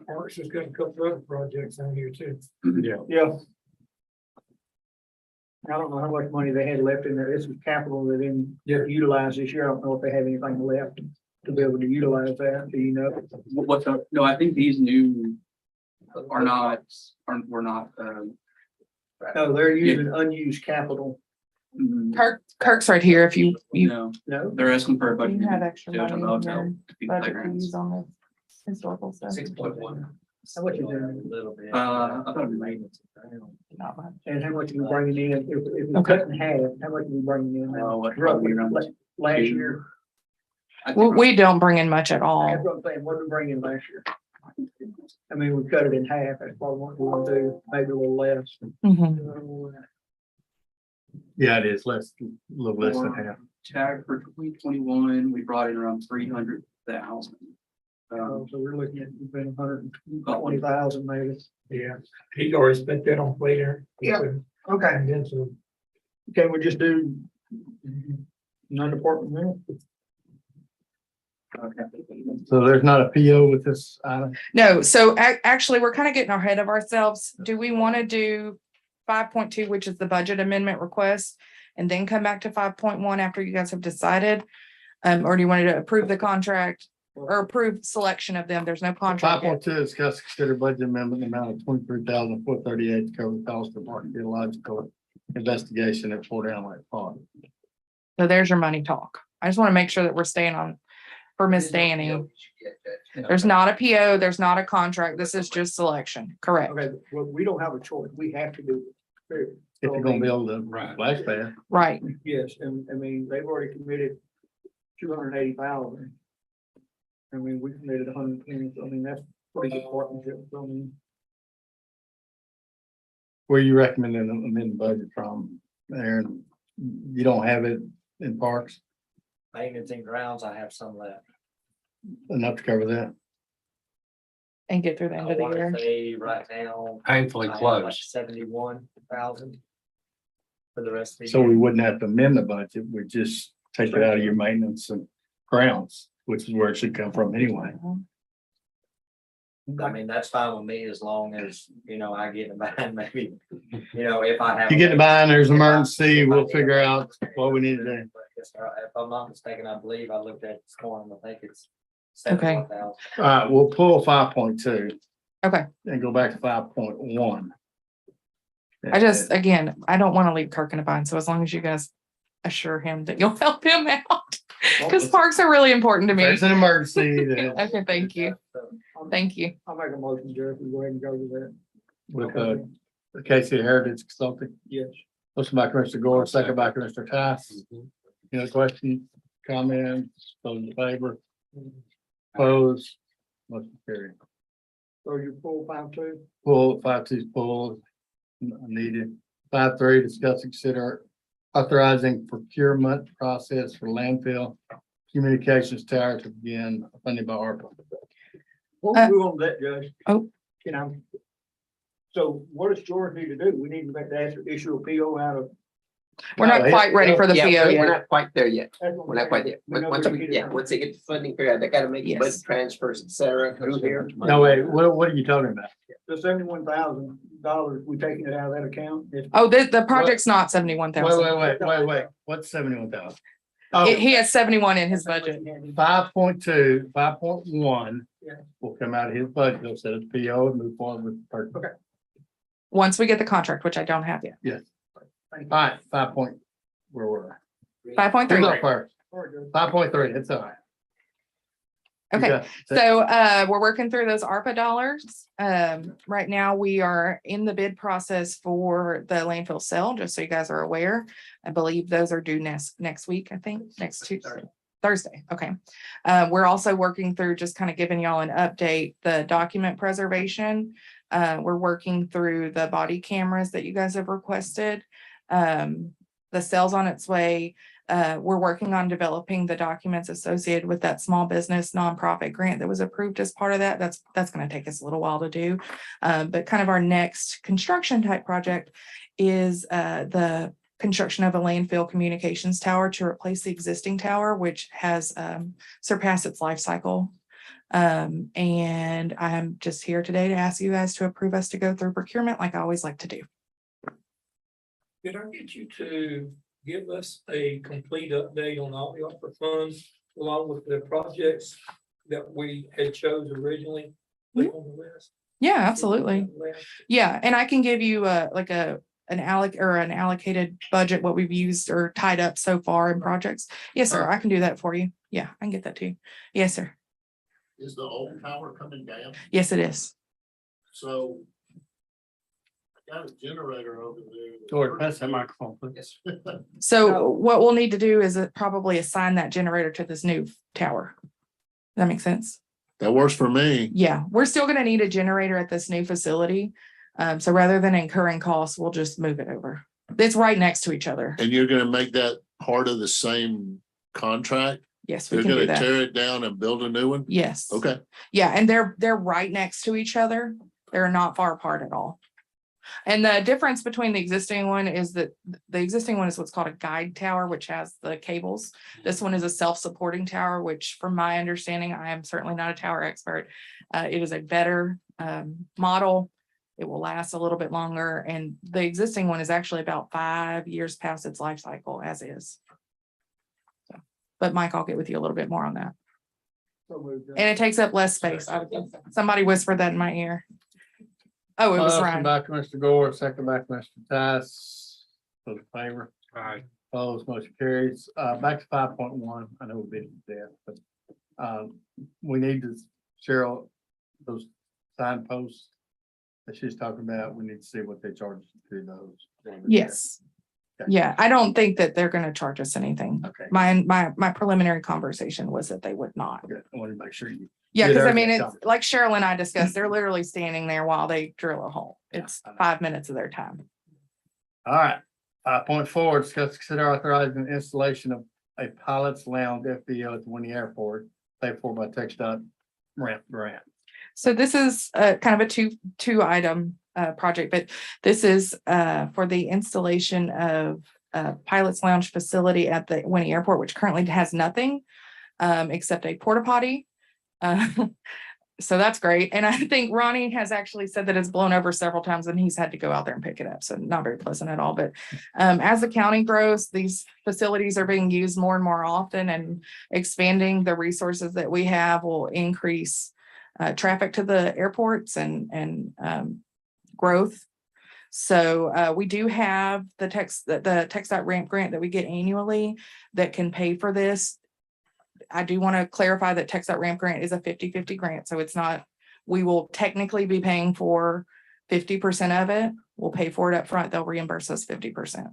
Parks has got a couple other projects on here too. yeah. I don't know how much money they had left in there. This is capital that didn't utilize this year. I don't know if they have anything left to be able to utilize that. Do you know? No, I think these new we're not. No, they're using unused capital. Kirk's right here if you No, No. they're asking for a budget. You had extra to money in hotel, your to be budget to playgrounds. use on the historical stuff. 6.1. How much is there? I thought it was maintenance. Not much. And how much are we bringing in? If we Okay. cut in half, how much are we bringing in? Oh, what, probably around Last two. year. I think We don't bring in much at all. That's what I'm saying. What did we bring in last year? I mean, we cut it in half. That's probably what we want to do, maybe a little less. Mhm. Yeah, it is less, a little less than half. Tag for 2021, we brought in around 300,000. So we're looking at, we've been 120,000 maybe. Yeah, he's already spent that on later. Yeah. Okay. And then some. Can we just do non-departmental? So there's not a PO with this item? No, so actually, we're kind of getting ahead of ourselves. Do we want to do 5.2, which is the budget amendment request, and then come back to 5.1 after you guys have decided? Or do you want to approve the contract or approve selection of them? There's no contract yet. 5.2, discuss consider budget amendment in the amount of 23,438 to cover the cost of archaeological investigation at Fort Allen Lake Pond. So there's your money talk. I just want to make sure that we're staying on for Miss Danny. There's not a PO, there's not a contract. This is just selection, correct? Okay, well, we don't have a choice. We have to do it. If you're gonna build a splash pad. Right. Yes, and I mean, they've already committed 280,000. I mean, we committed 110, so I mean, that's pretty good partnership. So I mean, Where you recommending them in the budget from, Aaron? You don't have it in parks Maintenance and grounds, I have some left. enough to cover that? And get through the end I of the want year. to say right now. Painfully I have close. like 71,000 for the rest of the So year. we wouldn't have to amend the budget, we just take it out of your maintenance and grounds, which is where it should come from anyway. I mean, that's fine with me as long as, I get in mind, maybe, if I have. You get to buy and there's an emergency, we'll figure out what we need to do. If I'm not mistaken, I believe I looked at this morning, I think it's. Okay. 71,000. All right, we'll pull 5.2 Okay. and go back to 5.1. I just, again, I don't want to leave Kirk in a bind, so as long as you guys assure him that you'll help him out. Because parks are really important to me. There's an emergency that Okay, thank you. Thank you. I'll make a motion, Jerry, if we go ahead and go with that. with the Casey Heritage Consulting. Yes. Motion by Commissioner Gore, second by Commissioner Tice. Any questions, comments, those in favor? Opposed? Motion carried. So you pull 5.2? Pull, 5.2 pulled, needed. 5.3, discuss and consider authorizing procurement process for landfill communications tower to begin funded by ARPA. What we do on that, Judge? Oh. So what does George need to do? We need to make the issue a PO out of. We're not quite ready for the Yeah, PO We're yet. not quite there yet. That's what We're not quite there. we know Once we we, need it. yeah, once they get the funding figured out, they gotta make Yes. budget transfers, et cetera, through here. No, wait, what are you talking about? The $71,000, we taking it out of that account? Oh, the project's not 71,000. Wait, what's 71,000? Oh, He has 71 in his budget. 5.2, 5.1 Yeah. will come out of his budget. He'll set a PO and move forward with the purchase. Okay. Once we get the contract, which I don't have yet. Yes. All right, 5 point, where were we? 5.3. Who's up first? 5.3, it's all right. Okay, Okay. so we're working through those ARPA dollars. Right now, we are in the bid process for the landfill sale, just so you guys are aware. I believe those are due next week, I think, next Tuesday. Thursday, okay. We're also working through, just kind of giving y'all an update, the document preservation. We're working through the body cameras that you guys have requested. The sale's on its way. We're working on developing the documents associated with that small business nonprofit grant that was approved as part of that. That's going to take us a little while to do. But kind of our next construction type project is the construction of a landfill communications tower to replace the existing tower, which has surpassed its life cycle. And I'm just here today to ask you guys to approve us to go through procurement like I always like to do. Could I get you to give us a complete update on all the ARPA funds along with the projects that we had chose originally on the list? Yeah, absolutely. Yeah, and I can give you an allocated budget, what we've used or tied up so far in projects. Yes, sir. I can do that for you. Yeah, I can get that too. Yes, sir. Is the old tower coming down? Yes, it is. So. I got a generator over there. George, pass that microphone, please. So what we'll need to do is probably assign that generator to this new tower. Does that make sense? That works for me. Yeah, we're still gonna need a generator at this new facility. So rather than incurring costs, we'll just move it over. It's right next to each other. And you're gonna make that part of the same contract? Yes, we You're can do gonna that. tear it down and build a new one? Yes. Okay. Yeah, and they're right next to each other. They're not far apart at all. And the difference between the existing one is that the existing one is what's called a guide tower, which has the cables. This one is a self-supporting tower, which from my understanding, I am certainly not a tower expert. It is a better model. It will last a little bit longer. And the existing one is actually about 5 years past its life cycle as is. So, but Mike, I'll get with you a little bit more on that. And it takes up less space. Somebody whispered that in my ear. Oh, it was Motion Ryan. by Commissioner Gore, second by Commissioner Tice. Those in favor? Aye. Opposed, motion carries. Back to 5.1. I know we beat it to death, but we need to, Cheryl, those signposts that she's talking about, we need to see what they charge to those. Yes. Okay. Yeah, I don't think that they're gonna charge us anything. Okay. My preliminary conversation was that they would not. Good. I want to make sure you. Yeah, Get because I mean, everything it's like Cheryl and I discussed, they're literally standing there while they drill a hole. It's 5 minutes of their time. All right, 5.4, discuss, consider authorizing the installation of a pilot's lounge FBO at the Winnie Airport, paid for by TxDOT ramp grant. So this is kind of a two item project, but this is for the installation of pilot's lounge facility at the Winnie Airport, which currently has nothing except a porta potty. So that's great. And I think Ronnie has actually said that it's blown over several times and he's had to go out there and pick it up. So not very pleasant at all. But as the county grows, these facilities are being used more and more often, and expanding the resources that we have will increase traffic to the airports and growth. So we do have the TxDOT ramp grant that we get annually that can pay for this. I do want to clarify that TxDOT ramp grant is a 50-50 grant. So it's not, we will technically be paying for 50% of it. We'll pay for it up front. They'll reimburse us 50%.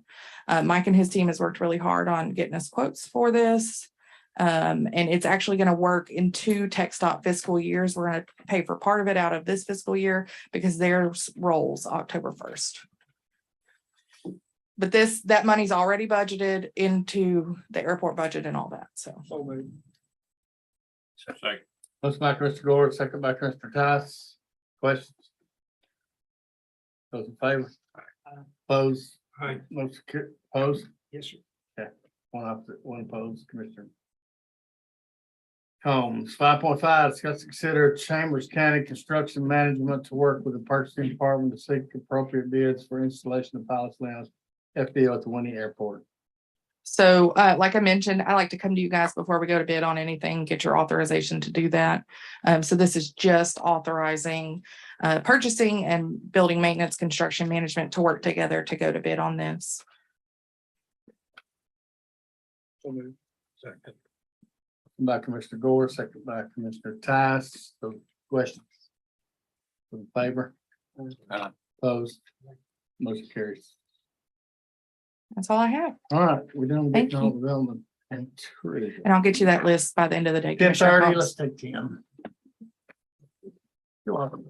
Mike and his team has worked really hard on getting us quotes for this. And it's actually going to work in 2 TxDOT fiscal years. We're going to pay for part of it out of this fiscal year because theirs rolls October 1st. But that money's already budgeted into the airport budget and all that. So. Motion by Commissioner Gore, second by Commissioner Tice. Questions? Those in favor? Opposed? Aye. Motion opposed? Yes, sir. Okay, one opposed, Commissioner Combs. 5.5, discuss and consider Chambers County Construction Management to work with the purchasing department to seek appropriate bids for installation of pilot's lounge FBO at the Winnie Airport. So like I mentioned, I like to come to you guys before we go to bid on anything, get your authorization to do that. So this is just authorizing purchasing and building maintenance, construction management to work together to go to bid on this. Second. By Commissioner Gore, second by Commissioner Tice. So questions? In favor? Opposed? Motion carries. That's all I have. All right, we're done Thank getting all you. development and tourism. And I'll get you that list by the end of the day. 10:30, Commissioner let's Combs. take 10. You're welcome.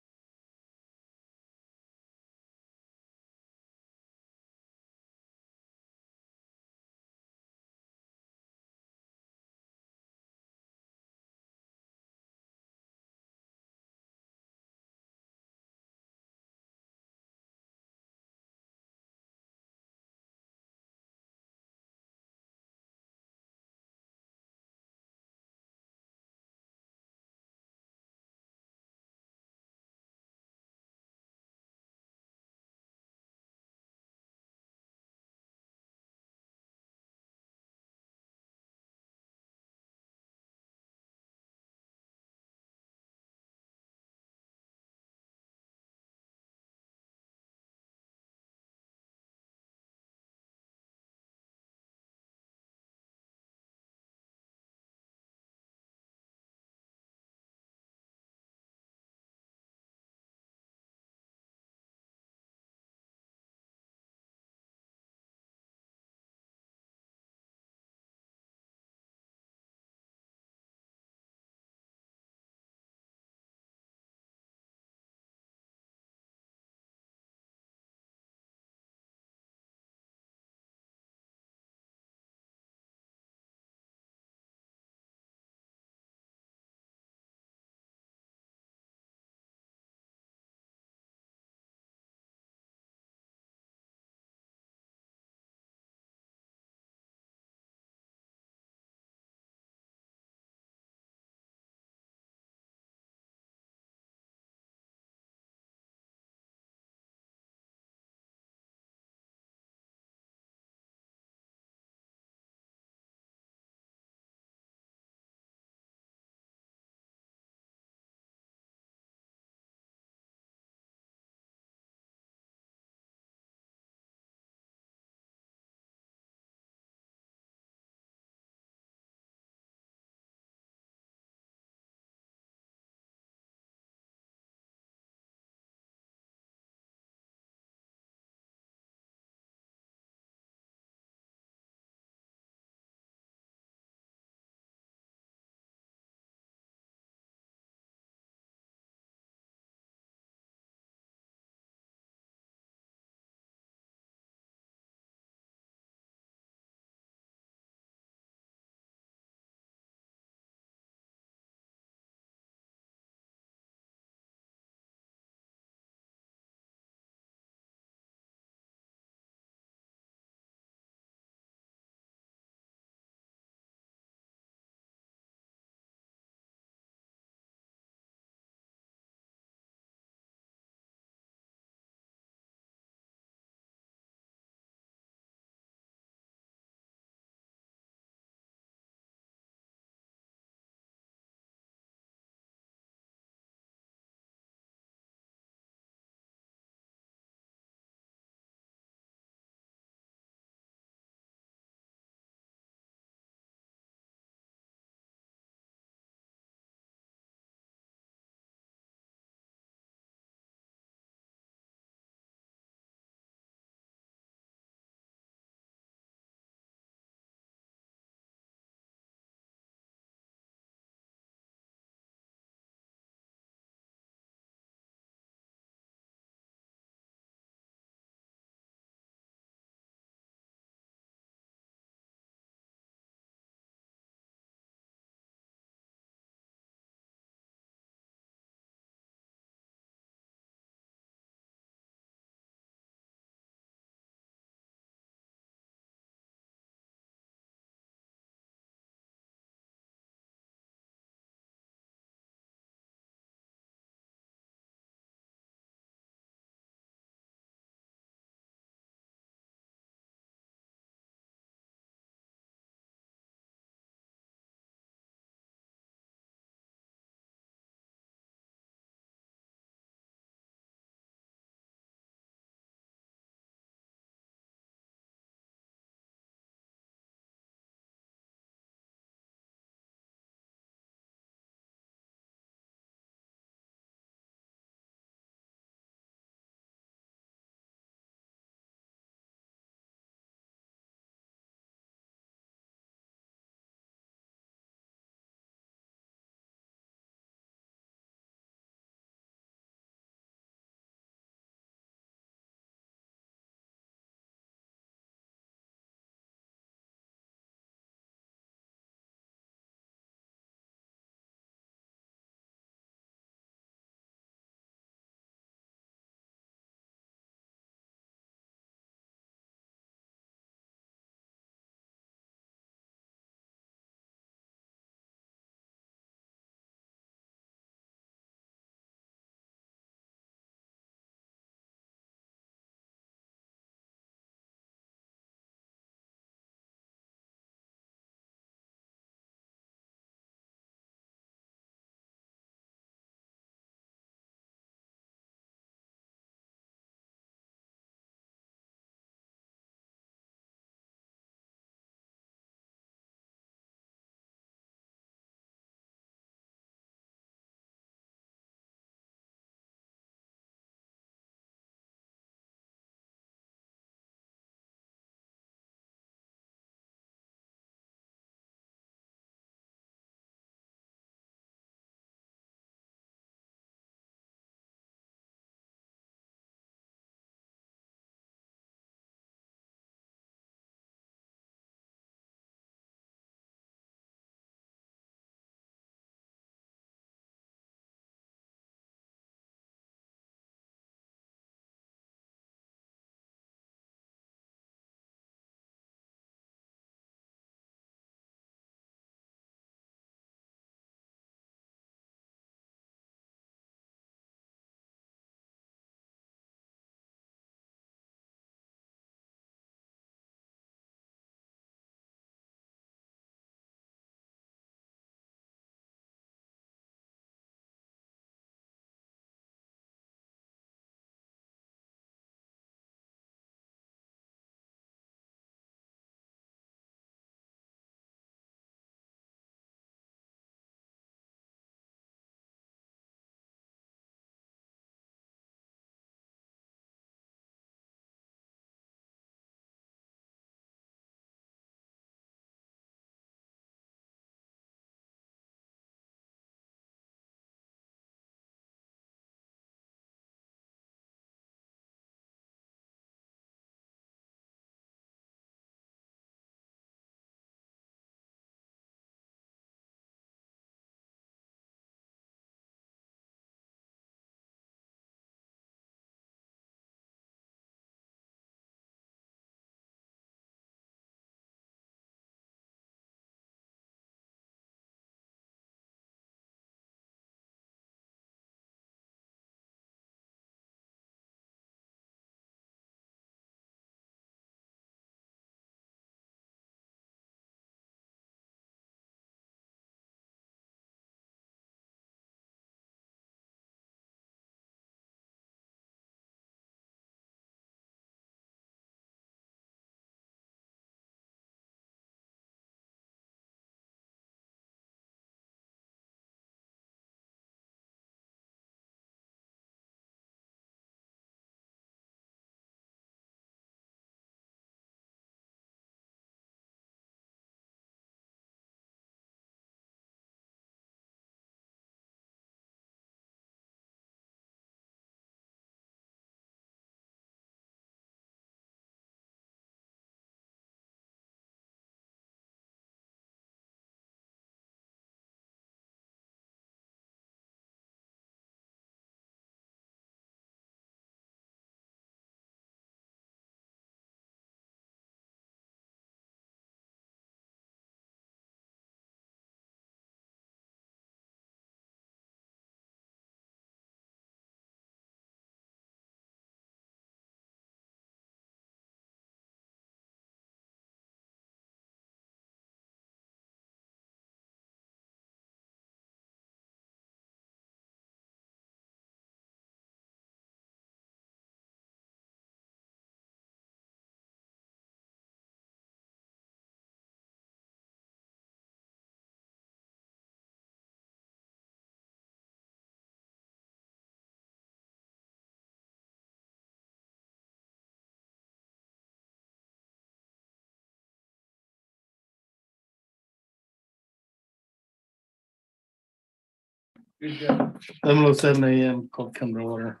Good job. 7:07 a.m. Call come to order.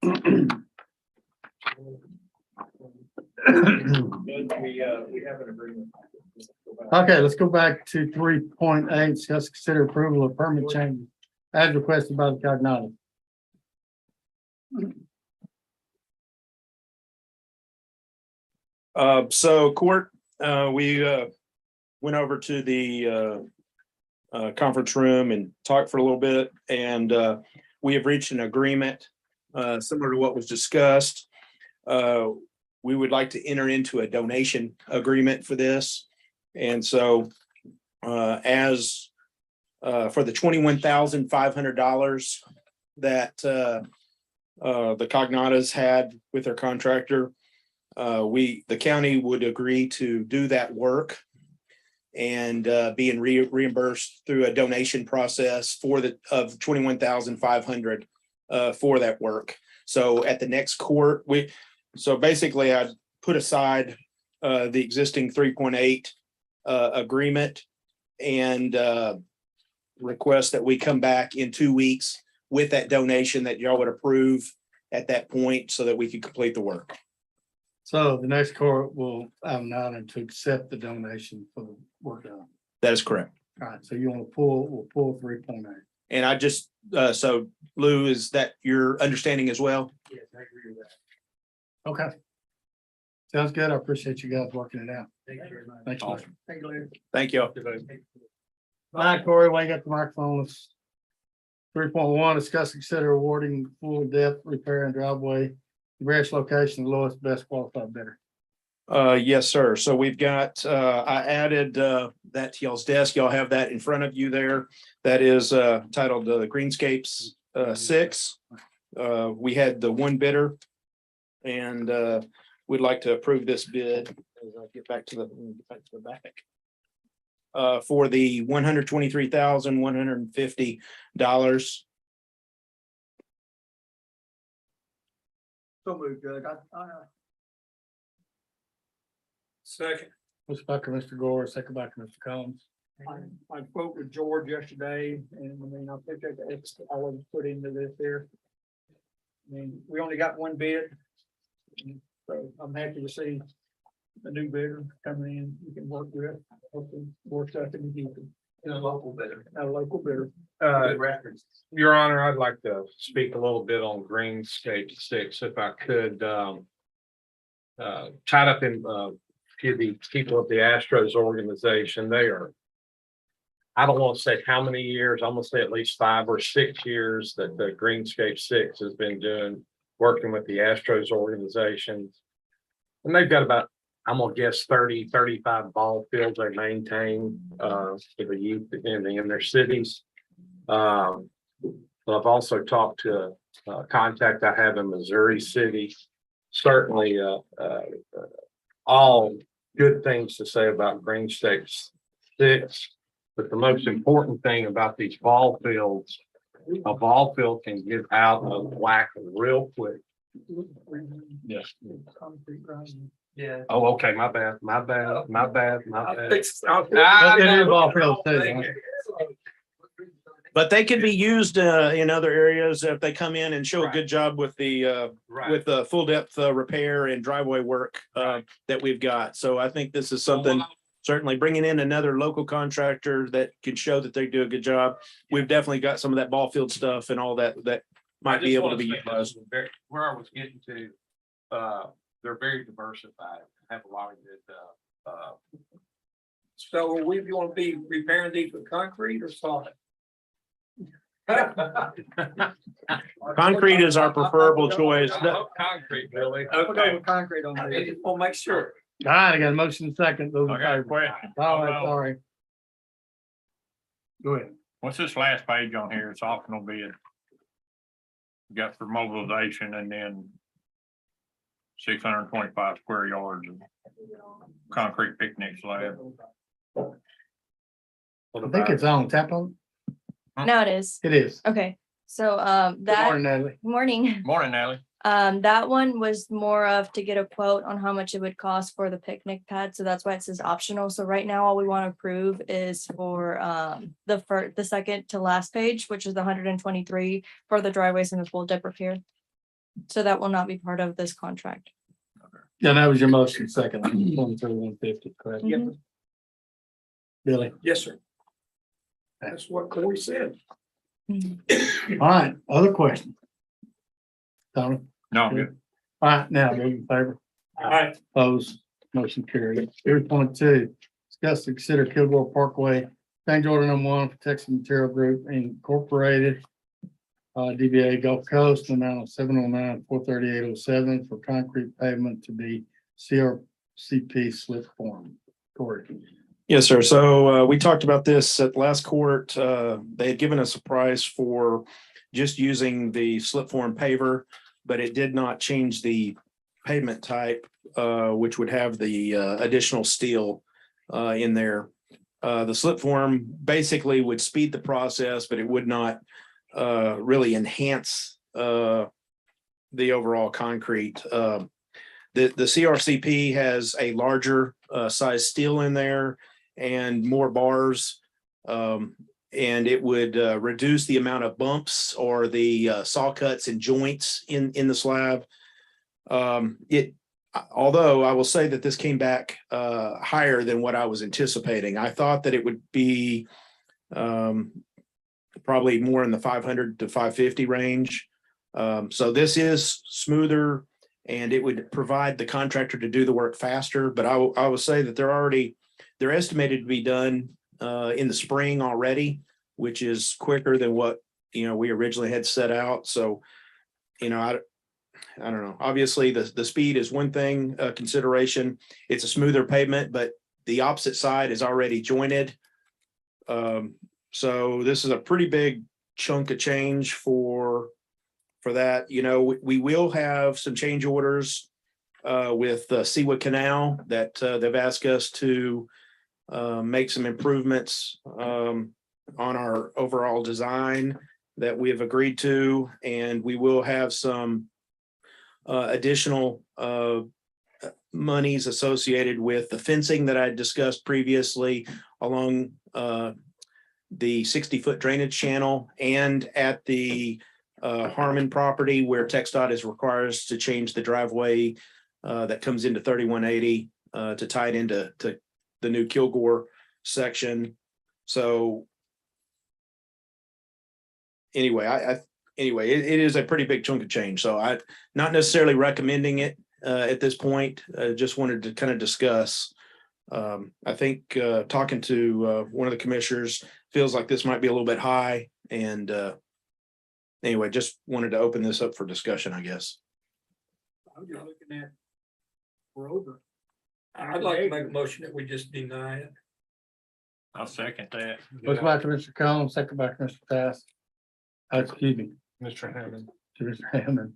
We have an agreement. Okay, let's go back to 3.8. Discuss consider approval of permit changes as requested by the Cognati. So court, we went over to the conference room and talked for a little bit, and we have reached an agreement similar to what was discussed. We would like to enter into a donation agreement for this. And so as for the $21,500 that the Cognatas had with their contractor, the county would agree to do that work and being reimbursed through a donation process for of $21,500 for that work. So at the next court, so basically I put aside the existing 3.8 agreement and request that we come back in 2 weeks with that donation that y'all would approve at that point so that we can complete the work. So the next court will have an honor to accept the donation for the work done. That is correct. All right, so you want to we'll pull 3.8. And I just, so Lou, is that your understanding as well? Yes, I agree with that. Okay. Sounds good. I appreciate you guys working it out. Thank you very much. Thank you. Awesome. Thank you, Larry. Thank you. All right, Corey, while you got the microphone, let's 3.1, discuss and consider awarding full depth repair and driveway various location, lowest best qualified bidder. Yes, sir. So we've got, I added that to y'all's desk. Y'all have that in front of you there. That is titled Greenscapes 6. We had the one bidder and we'd like to approve this bid. As I get back to the back. For the $123,150. So moved, Judge. Second. Mr. Bucker, Mr. Gore, second by Mr. Collins. I spoke with George yesterday, and I mean, I appreciate the extra all of us put into this here. I mean, we only got one bid. So I'm happy to see a new bidder coming in, we can work with, hopefully more stuff in the future. In a local bidder. A local bidder. Reference. Your Honor, I'd like to speak a little bit on Greenscape 6, if I could. Tied up in to the people of the Astros organization, they are, I don't want to say how many years, I'm gonna say at least 5 or 6 years that the Greenscape 6 has been working with the Astros organizations. And they've got about, I'm gonna guess 30, 35 ball fields they maintain for the youth in their cities. But I've also talked to a contact I have in Missouri City. Certainly all good things to say about Greenscape 6. But the most important thing about these ball fields, a ball field can get out of whack real quick. Yes. Yeah. Oh, okay, my bad. But they can be used in other areas if they come in and show a good job with the full depth repair and driveway work that we've got. So I think this is something, certainly bringing in another local contractor that can show that they do a good job. We've definitely got some of that ball field stuff and all that might be able to be utilized. Where I was getting to, they're very diversified, have a lot of good So are we going to be repairing these with concrete or solid? Concrete is our preferable choice. Concrete, Billy. Okay. Concrete on I there. just want to make sure. All right, I got a motion second. Those in I got a favor. question. All right, sorry. Go ahead. What's this last page on here? It's optional bid. You got for mobilization and then 625 square yards of concrete picnic slab. I think it's on tap on. No, it is. It is. Okay, so Good that morning, Natalie. morning. Morning, Natalie. That one was more of to get a quote on how much it would cost for the picnic pad, so that's why it says optional. So right now, all we want to approve is for the second to last page, which is the 123 for the driveways and the full dip repair. So that will not be part of this contract. Yeah, that was your motion, second, 150, correct? Mm-hmm. Billy, Yes, sir. That's what Corey said. all right, other questions? Tony? No, I'm good. All right, now, those in favor? All right. Opposed, motion carried. 3.2, discuss and consider Kilgore Parkway, change order number 1 for Texas Material Group Incorporated. DBA Gulf Coast, amount of 709-438.07 for concrete pavement to be CRCP slip form. Corey. Yes, sir. So we talked about this at last court. They had given us a price for just using the slip form paver, but it did not change the pavement type, which would have the additional steel in there. The slip form basically would speed the process, but it would not really enhance the overall concrete. The CRCP has a larger size steel in there and more bars, and it would reduce the amount of bumps or the saw cuts and joints in the slab. Although I will say that this came back higher than what I was anticipating. I thought that it would be probably more in the 500 to 550 range. So this is smoother and it would provide the contractor to do the work faster. But I will say that they're estimated to be done in the spring already, which is quicker than what, we originally had set out. So, I don't know. Obviously the speed is one thing, consideration. It's a smoother pavement, but the opposite side is already jointed. So this is a pretty big chunk of change for that. We will have some change orders with Seaway Canal that they've asked us to make some improvements on our overall design that we have agreed to, and we will have some additional monies associated with the fencing that I discussed previously along the 60-foot drainage channel and at the Harmon property where TxDOT is requires to change the driveway that comes into 3180 to tie it into the new Kilgore section. So anyway, it is a pretty big chunk of change. So I not necessarily recommending it at this point. Just wanted to kind of discuss. I think talking to one of the commissioners feels like this might be a little bit high. And anyway, just wanted to open this up for discussion, I guess. I'm just looking at, we're over. I'd like to make a motion that we just deny it. I'll second that. Motion by Commissioner Combs, second by Commissioner Pass. Excuse me, Mr. Hammond. Commissioner Hammond.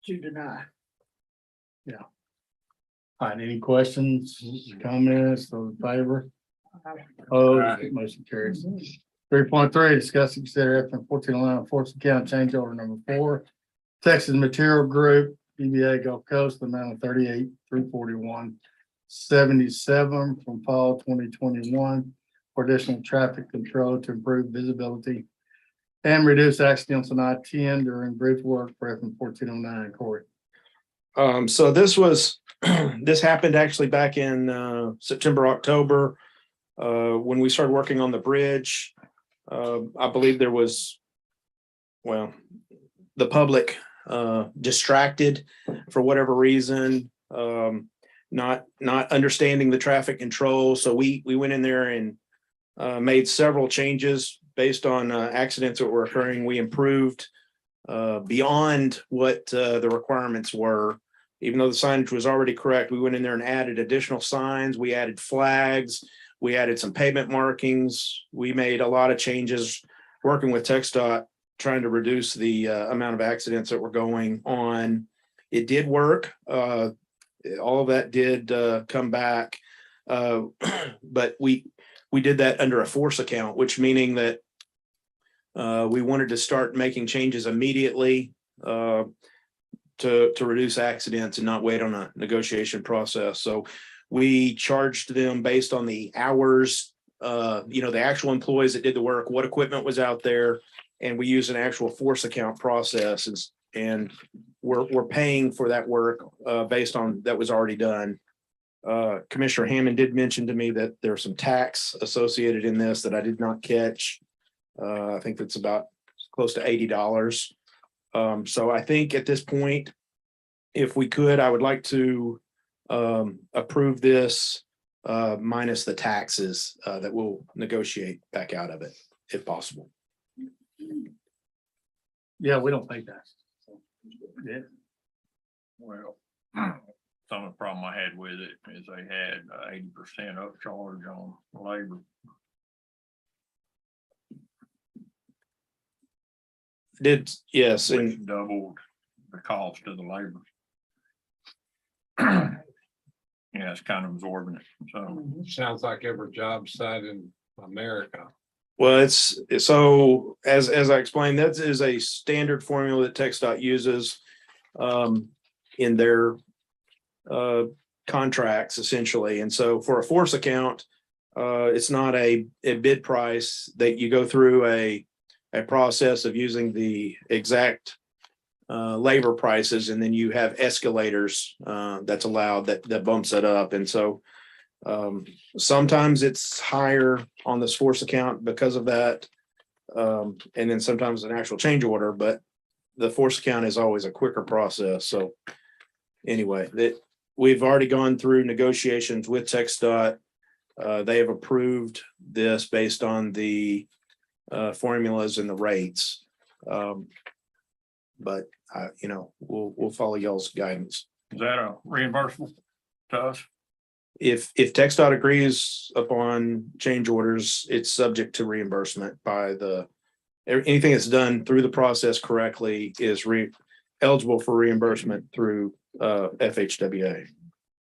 To deny. Yeah. All right, any questions, comments, or in favor? Oh, motion carries. 3.3, discuss and consider FM 1409 Fortune County change order number 4. Texas Material Group, DBA Gulf Coast, the amount of 38,341.77 from fall 2021 for additional traffic control to improve visibility and reduce accidents on I-10 during bridge work for FM 1409. Corey. So this happened actually back in September, October, when we started working on the bridge. I believe there was, the public distracted for whatever reason, not understanding the traffic control. So we went in there and made several changes based on accidents that were occurring. We improved beyond what the requirements were. Even though the signage was already correct, we went in there and added additional signs. We added flags. We added some pavement markings. We made a lot of changes working with TxDOT, trying to reduce the amount of accidents that were going on. It did work. All of that did come back. But we did that under a force account, which meaning that we wanted to start making changes immediately. to reduce accidents and not wait on a negotiation process. So we charged them based on the hours, the actual employees that did the work, what equipment was out there. And we use an actual force account process, and we're paying for that work based on that was already done. Commissioner Hammond did mention to me that there's some tax associated in this that I did not catch. I think that's about close to $80. So I think at this point, if we could, I would like to approve this minus the taxes that we'll negotiate back out of it, if possible. Yeah, we don't pay that. Yeah. Well, some of the problem I had with it is they had 80% upcharge on labor. Yes, Which and doubled the cost of the labor. Yeah, it's kind of absorbing it, so. Sounds like every job site in America. well, it's so as I explained, that is a standard formula that TxDOT uses in their contracts essentially. And so for a force account, it's not a bid price that you go through a process of using the exact labor prices, and then you have escalators that's allowed that bumps it up. And so sometimes it's higher on this force account because of that. And then sometimes an actual change order, but the force account is always a quicker process. So anyway, we've already gone through negotiations with TxDOT. They have approved this based on the formulas and the rates. But we'll follow y'all's guidance. Is that a reimbursable to us? If TxDOT agrees upon change orders, it's subject to reimbursement by anything that's done through the process correctly is eligible for reimbursement through FHWA.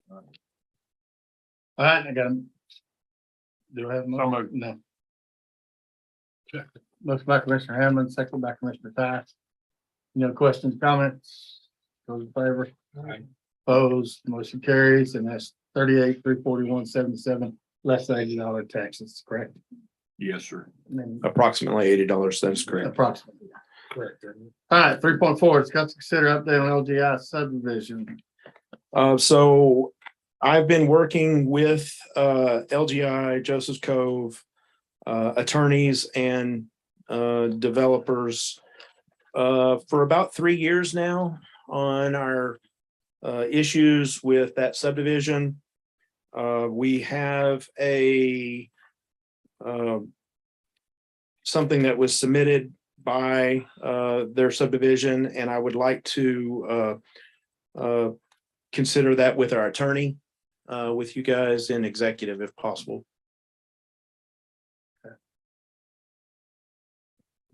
All right, I got him. Do I have more? No. Motion by Commissioner Hammond, second by Commissioner Tice. Questions, comments? Those in favor? Opposed, motion carries, and that's 38,341.77, less than $80 taxes, correct? Yes, sir. Approximately $80. That's correct. Approximately. Correct. All right, 3.4, discuss and consider update on LGI subdivision. So I've been working with LGI, Joseph's Cove, attorneys and developers for about 3 years now on our issues with that subdivision. We have something that was submitted by their subdivision, and I would like to consider that with our attorney, with you guys in executive if possible.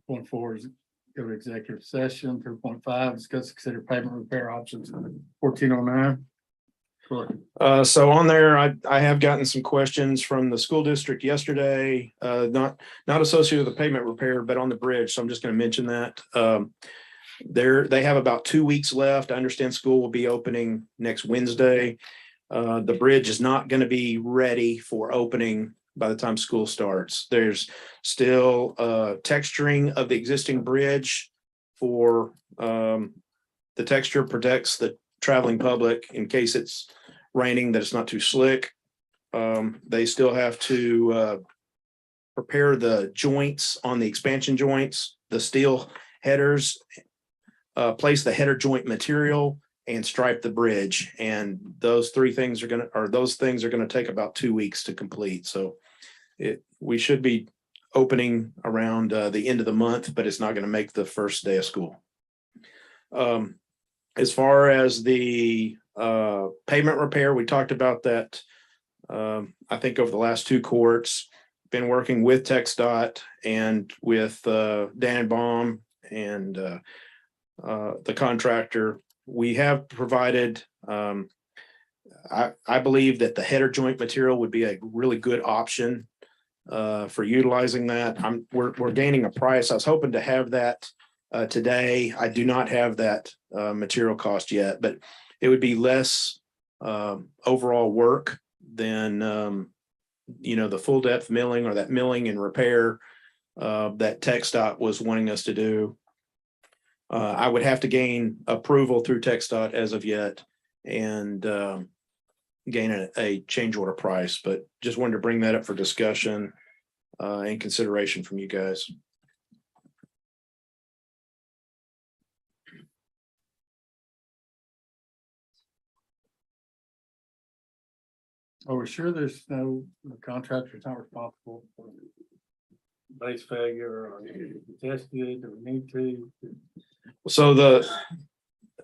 3.4 is go to executive session. 3.5, discuss and consider pavement repair options. 1409. So on there, I have gotten some questions from the school district yesterday, not associated with the pavement repair, but on the bridge. So I'm just going to mention that. They have about 2 weeks left. I understand school will be opening next Wednesday. The bridge is not going to be ready for opening by the time school starts. There's still texturing of the existing bridge for the texture protects the traveling public in case it's raining, that it's not too slick. They still have to prepare the joints on the expansion joints, the steel headers, place the header joint material, and stripe the bridge. And those things are going to take about 2 weeks to complete. So we should be opening around the end of the month, but it's not going to make the first day of school. As far as the pavement repair, we talked about that. I think over the last 2 courts, been working with TxDOT and with Dan Baum and the contractor. We have provided, I believe that the header joint material would be a really good option for utilizing that. We're gaining a price. I was hoping to have that today. I do not have that material cost yet, but it would be less overall work than the full depth milling or that milling and repair that TxDOT was wanting us to do. I would have to gain approval through TxDOT as of yet and gain a change order price, but just wanted to bring that up for discussion and consideration from you guys. Are we sure there's no, the contractor's not responsible for base failure or tested or need to? So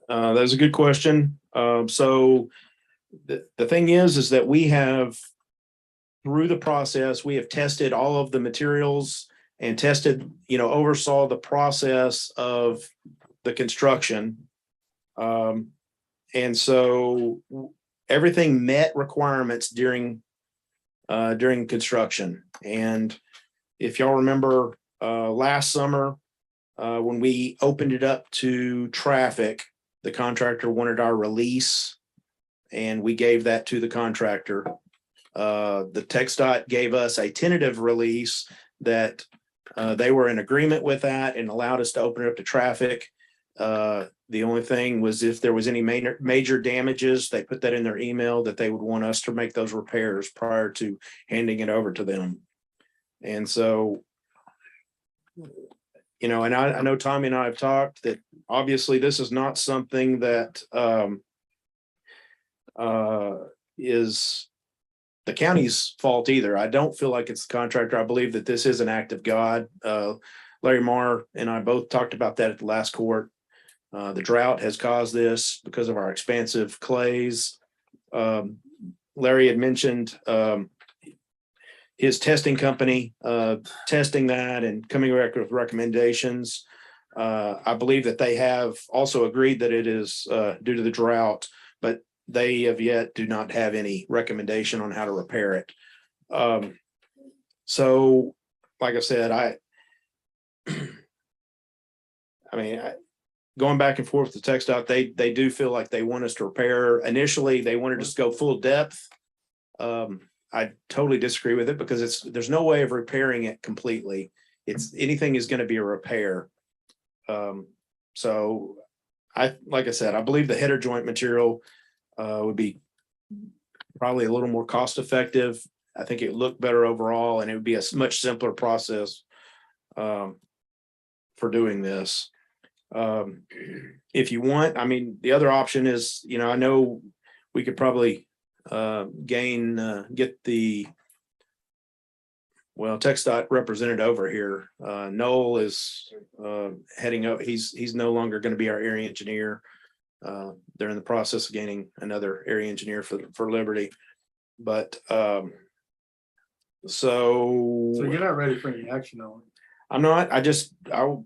that's a good question. So the thing is that we have, through the process, we have tested all of the materials and tested, oversaw the process of the construction. And so everything met requirements during construction. And if y'all remember last summer, when we opened it up to traffic, the contractor wanted our release and we gave that to the contractor. The TxDOT gave us a tentative release that they were in agreement with that and allowed us to open it up to traffic. The only thing was if there was any major damages, they put that in their email that they would want us to make those repairs prior to handing it over to them. And so, and I know Tommy and I have talked that obviously this is not something that is the county's fault either. I don't feel like it's the contractor. I believe that this is an act of God. Larry Marr and I both talked about that at the last court. The drought has caused this because of our expansive clays. Larry had mentioned his testing company testing that and coming back with recommendations. I believe that they have also agreed that it is due to the drought, but they have yet do not have any recommendation on how to repair it. So, like I said, going back and forth to TxDOT, they do feel like they want us to repair. Initially, they wanted us to go full depth. I totally disagree with it because there's no way of repairing it completely. Anything is going to be a repair. So like I said, I believe the header joint material would be probably a little more cost effective. I think it would look better overall, and it would be a much simpler process for doing this. If you want, the other option is, I know we could probably get the TxDOT represented over here. Noel is heading up. He's no longer going to be our area engineer. They're in the process of gaining another area engineer for Liberty. But So you're not ready for any action on it? I'm not. I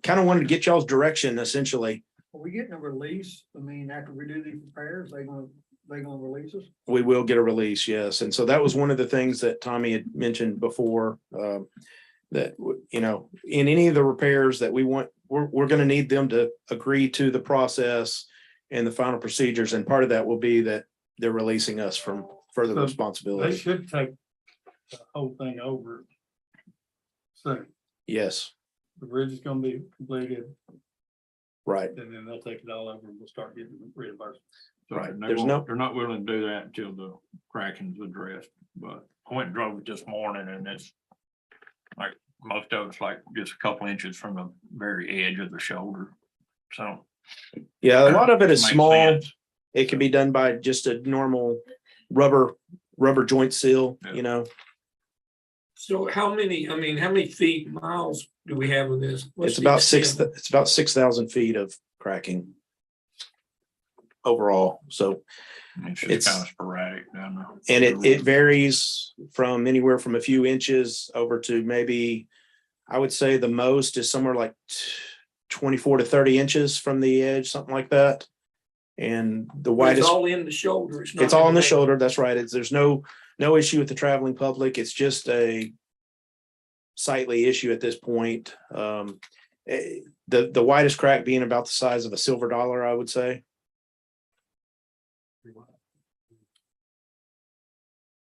kind of wanted to get y'all's direction essentially. Are we getting a release? After we do these repairs, they gonna release us? We will get a release, yes. And so that was one of the things that Tommy had mentioned before, that, in any of the repairs that we want, we're going to need them to agree to the process and the final procedures. And part of that will be that they're releasing us from further They responsibility. should take the whole thing over. So Yes, the bridge is gonna be completed, right. and then they'll take it all over and we'll start getting reimbursed. Right. They're not willing to do that until the cracking's addressed, but I went and drove it this morning and it's like most of it's like just a couple inches from the very edge of the shoulder. So. Yeah, a lot of it is Makes small. sense. It can be done by just a normal rubber joint seal, So how many feet, miles do we have of this? What's It's the about extent? it's about 6,000 feet of cracking overall. So It's just kind of sporadic down there. and it varies from anywhere from a few inches over to maybe, I would say the most is somewhere like 24 to 30 inches from the edge, something like that. And the It's widest, all in the shoulder. Not it's all in the neck. shoulder. That's right. There's no issue with the traveling public. It's just a sightly issue at this point. The widest crack being about the size of a silver dollar, I would say.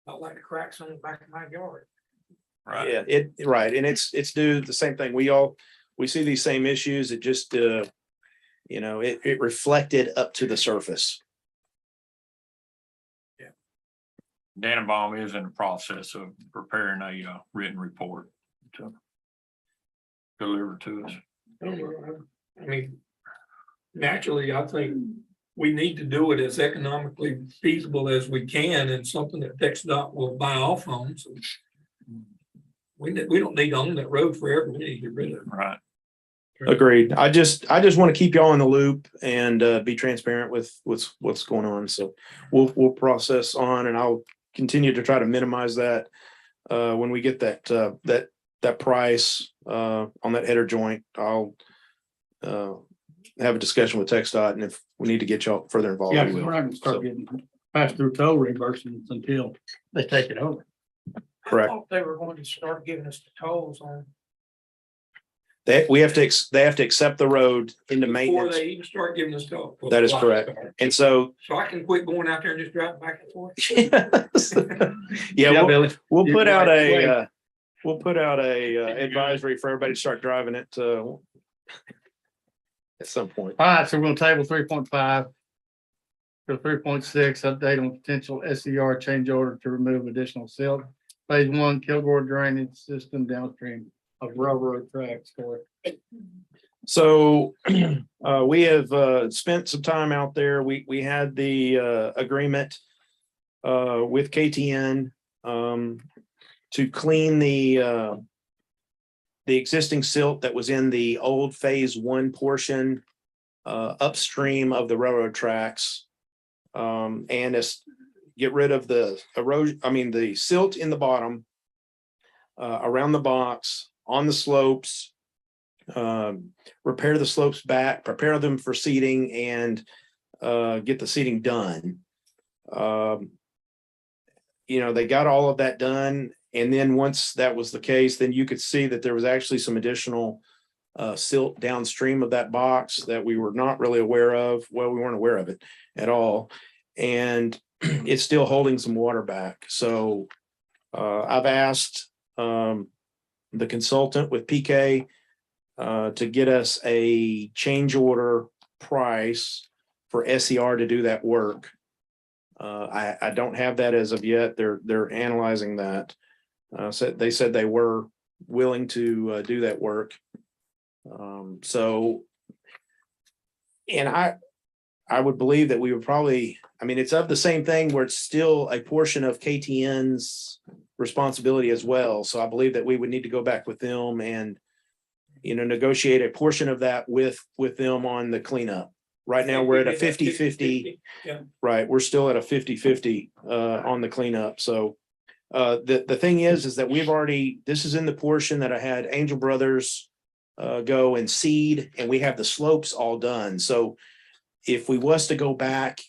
Not like the cracks on the back of my yard. Right. Yeah, right. And it's due the same thing. We see these same issues. It just, it reflected up to the surface. Dannenbaum is in the process of preparing a written report to deliver to us. I mean, naturally, I think we need to do it as economically feasible as we can and something that TxDOT will buy off on. So we don't need to own that road forever. We need to get rid of it. Right. Agreed. I just want to keep y'all in the loop and be transparent with what's going on. So we'll process on, and I'll continue to try to minimize that when we get that price on that header joint. I'll have a discussion with TxDOT, and if we need to get y'all further involved. Yeah, we will. we're not gonna start So, getting passed through toll reimbursements until they take it over. correct. They were going to start giving us the tolls on. They have to accept the road into Before maintenance. they even start giving us tolls. That is correct. And so, So I can quit going out there and just drive back and forth. yeah, Billy. we'll You're put out right. a advisory for everybody to start driving it at some point. All right, so we're gonna table 3.5. To 3.6, update on potential SER change order to remove additional silt. Phase 1, Kilgore drainage system downstream of railroad tracks for it. So we have spent some time out there. We had the agreement with KTN to clean the existing silt that was in the old phase 1 portion upstream of the railroad tracks. And get rid of the erosion, the silt in the bottom, around the box, on the slopes, repair the slopes back, prepare them for seeding, and get the seeding done. They got all of that done. And then once that was the case, then you could see that there was actually some additional silt downstream of that box that we were not really aware of. Well, we weren't aware of it at all. And it's still holding some water back. So I've asked the consultant with PK to get us a change order price for SER to do that work. I don't have that as of yet. They're analyzing that. They said they were willing to do that work. And I would believe that we would probably, it's of the same thing where it's still a portion of KTN's responsibility as well. So I believe that we would need to go back with them and, negotiate a portion of that with them on the cleanup. Right now, we're at a 50-50. Yeah. Right. We're still at a 50-50 on the cleanup. So the thing is that this is in the portion that I had Angel Brothers go and seed, and we have the slopes all done. So if we was to go back,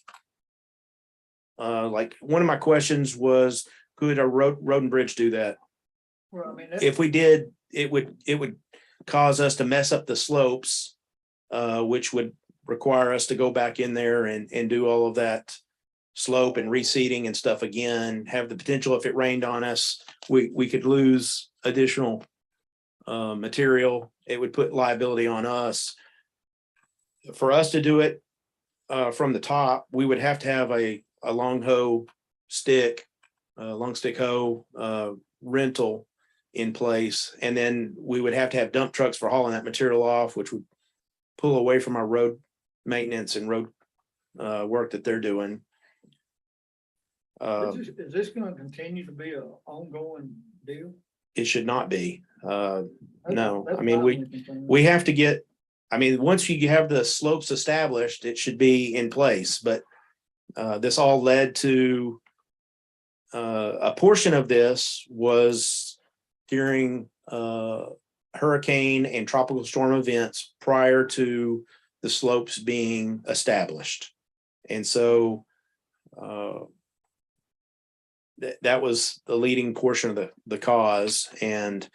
like one of my questions was, could a road and bridge do that? Well, If we did, it would cause us to mess up the slopes, which would require us to go back in there and do all of that slope and reseeding and stuff again. Have the potential, if it rained on us, we could lose additional material. It would put liability on us. For us to do it from the top, we would have to have a long stick hoe rental in place. And then we would have to have dump trucks for hauling that material off, which would pull away from our road maintenance and road work that they're doing. Is this gonna continue to be an ongoing deal? It should not be. No, That's I mean, my only concern. we have to get, once you have the slopes established, it should be in place, but this all led to a portion of this was during hurricane and tropical storm events prior to the slopes being established. And so that was the leading portion of the cause. And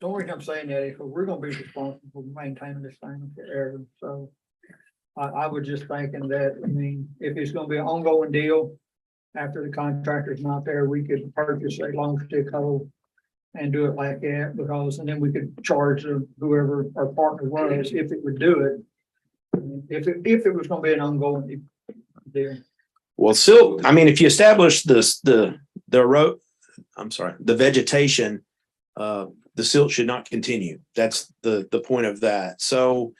The only reason I'm saying that is we're gonna be responsible for maintaining this thing forever, so. I was just thinking that, I mean, if it's gonna be an ongoing deal. After the contractor's not there, we could purchase a long stick hole. And do it like that, because, and then we could charge whoever our partner was, if it would do it. If it was gonna be an ongoing deal. Well, silt, I mean, if you establish the road, I'm sorry, the vegetation, the silt should not continue. That's the point of that. So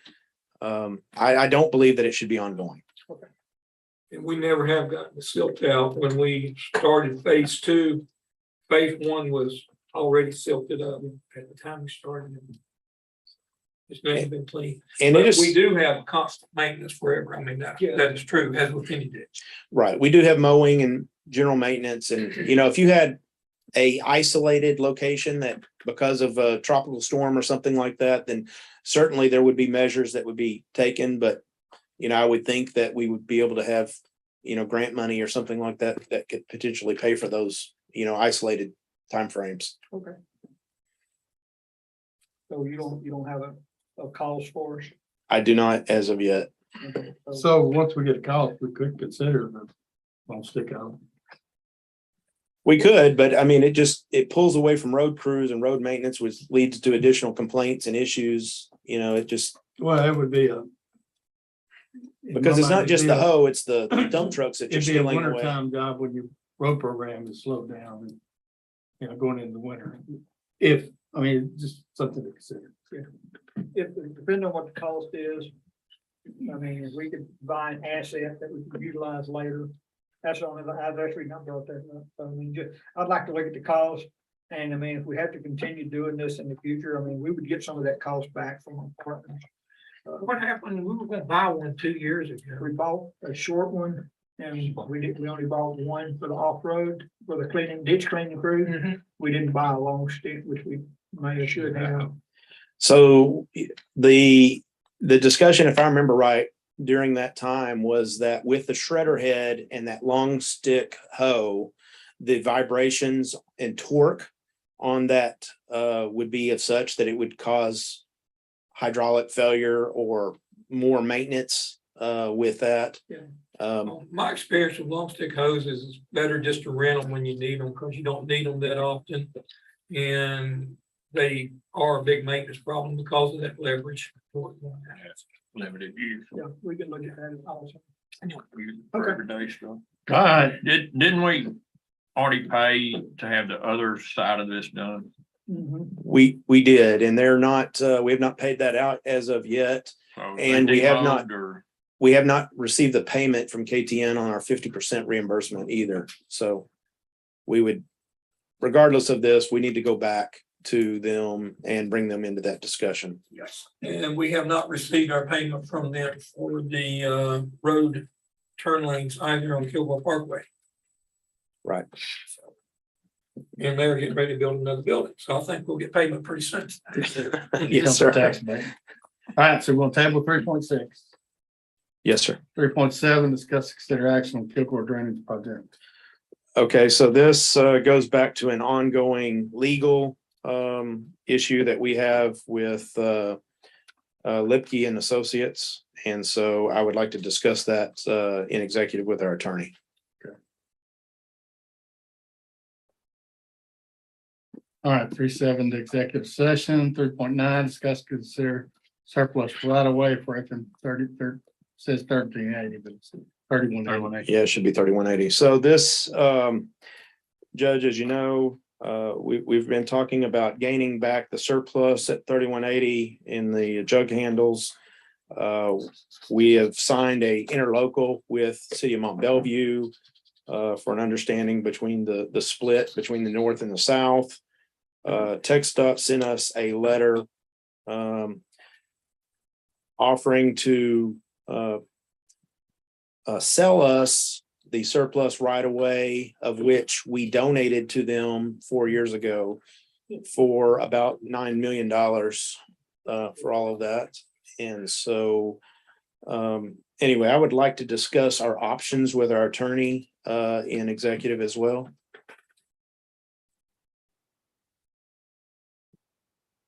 I don't believe that it should be ongoing. And we never have gotten the silt out. When we started phase 2, phase 1 was already silted up at the time we started. It's never been clean. And But it is, we do have constant maintenance forever. I mean, that is true, as with any ditch. right. We do have mowing and general maintenance. And, you know, if you had a isolated location that because of a tropical storm or something like that, then certainly there would be measures that would be taken. But, you know, I would think that we would be able to have, you know, grant money or something like that, that could potentially pay for those, you know, isolated timeframes. Okay. So you don't have a cost for us? I do not as of yet. Okay, So once we get a call, we could consider the long stick out. We could, but I mean, it pulls away from road crews and road maintenance, which leads to additional complaints and issues. You know, it just, Well, it would be because it's not just the hoe, it's the dump trucks that you're it'd be a stealing away. wintertime job when your road program is slowed down and, you know, going into the winter. If, I mean, just something to consider. If, depending on what the cost is, I mean, if we could buy an asset that we could utilize later, that's the only, I've actually not brought that up. So, I mean, just, I'd like to look at the cost. And I mean, if we have to continue doing this in the future, I mean, we would get some of that cost back from our partners. What happened? We were gonna buy one 2 years ago. We bought a short one and we only bought one for the off-road, for the cleaning, ditch cleaning crew. We didn't buy a long stick, which we may have should have. So the discussion, if I remember right, during that time was that with the shredder head and that long stick hoe, the vibrations and torque on that would be of such that it would cause hydraulic failure or more maintenance with that. My experience with long stick hoses is better just to rent them when you need them, because you don't need them that often. And they are a big maintenance problem because of that leverage. Limited use. Yeah, we can look at that also. Everyday stuff. All right. Didn't we already pay to have the other side of this done? We did, and they're not, we have not paid that out as of yet. So And they we have demoed not, or- we have not received the payment from KTN on our 50% reimbursement either. So we would, regardless of this, we need to go back to them and bring them into that discussion. Yes. And we have not received our payment from them for the road turn lanes either on Kilgore Parkway. Right. And they're getting ready to build another building. So I think we'll get payment pretty soon. Yes, sir. All right, so we'll table 3.6. Yes, sir. 3.7, discuss consider action on Kilgore drainage project. Okay, so this goes back to an ongoing legal issue that we have with Lipke and Associates. And so I would like to discuss that in executive with our attorney. All right, 3.7 to executive session. 3.9, discuss consider surplus right away for it from 30, says 1380, but it's 3180. Yeah, it should be 3180. So this Judge, as you know, we've been talking about gaining back the surplus at 3180 in the jug handles. We have signed a interlocal with City of Mont Bellevue for an understanding between the split between the north and the south. TxDOT sent us a letter offering to sell us the surplus right away, of which we donated to them 4 years ago for about $9 million for all of that. And so anyway, I would like to discuss our options with our attorney in executive as well.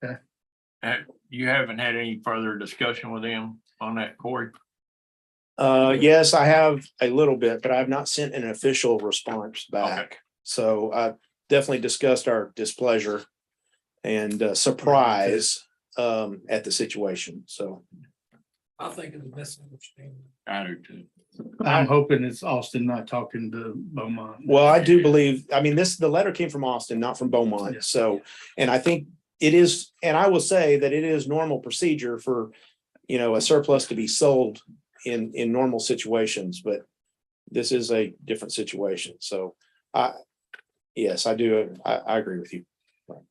Okay. You haven't had any further discussion with them on that, Corey? Yes, I have a little bit, but I have not sent an official response back. So I definitely discussed our displeasure and surprise at the situation. So I think it's a misunderstanding. I do too. I'm hoping it's Austin not talking to Beaumont. well, I do believe, I mean, the letter came from Austin, not from Beaumont. So, and I think it is, and I will say that it is normal procedure for, a surplus to be sold in normal situations, but this is a different situation. So yes, I do. I agree with you. All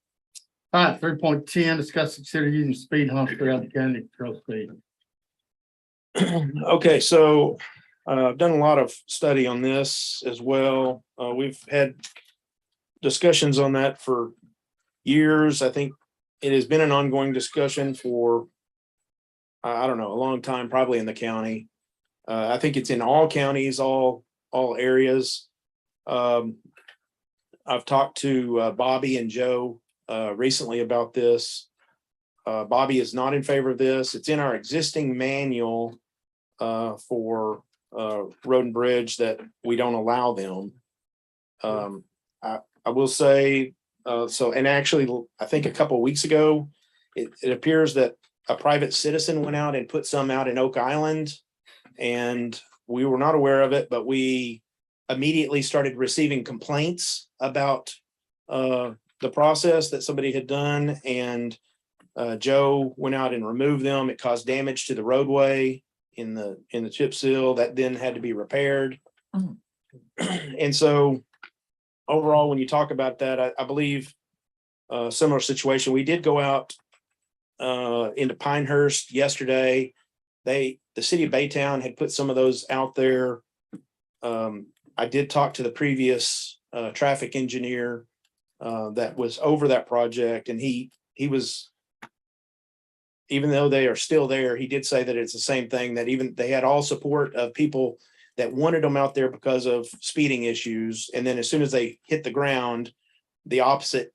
right, 3.10, discuss consider using speed humps throughout the county to control speed. Okay, so I've done a lot of study on this as well. We've had discussions on that for years. I think it has been an ongoing discussion for, I don't know, a long time, probably in the county. I think it's in all counties, all areas. I've talked to Bobby and Joe recently about this. Bobby is not in favor of this. It's in our existing manual for road and bridge that we don't allow them. I will say, and actually, I think a couple of weeks ago, it appears that a private citizen went out and put some out in Oak Island, and we were not aware of it, but we immediately started receiving complaints about the process that somebody had done, and Joe went out and removed them. It caused damage to the roadway in the chip seal that then had to be repaired. And so overall, when you talk about that, I believe a similar situation. We did go out into Pinehurst yesterday. The city of Baytown had put some of those out there. I did talk to the previous traffic engineer that was over that project, and he was, even though they are still there, he did say that it's the same thing, that even they had all support of people that wanted them out there because of speeding issues. And then as soon as they hit the ground, the opposite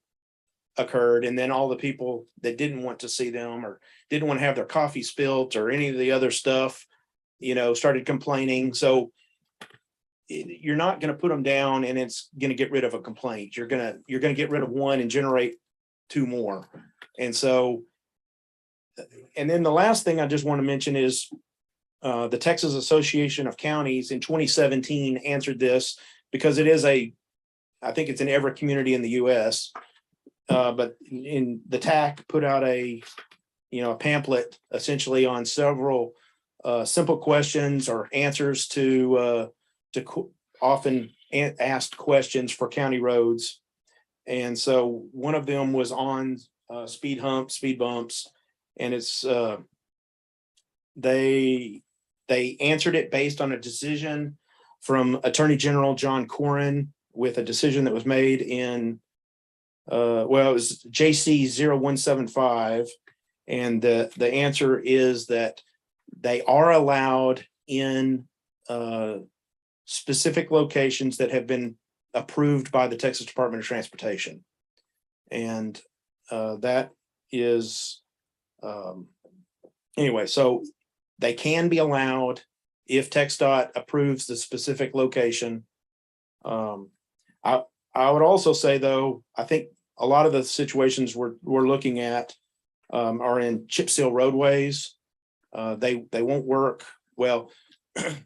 occurred. And then all the people that didn't want to see them or didn't want to have their coffee spilt or any of the other stuff, started complaining. So you're not going to put them down and it's going to get rid of a complaint. You're going to get rid of one and generate two more. And so, and then the last thing I just want to mention is the Texas Association of Counties in 2017 answered this, because it is I think it's in every community in the US, but in the TAC put out a pamphlet essentially on several simple questions or answers to often asked questions for county roads. And so one of them was on speed humps, speed bumps, and it's they answered it based on a decision from Attorney General John Cornyn, with a decision that was made in it was JC 0175, and the answer is that they are allowed in specific locations that have been approved by the Texas Department of Transportation. And that is anyway, so they can be allowed if TxDOT approves the specific location. I would also say, though, I think a lot of the situations we're looking at are in chip seal roadways. They won't work. Well,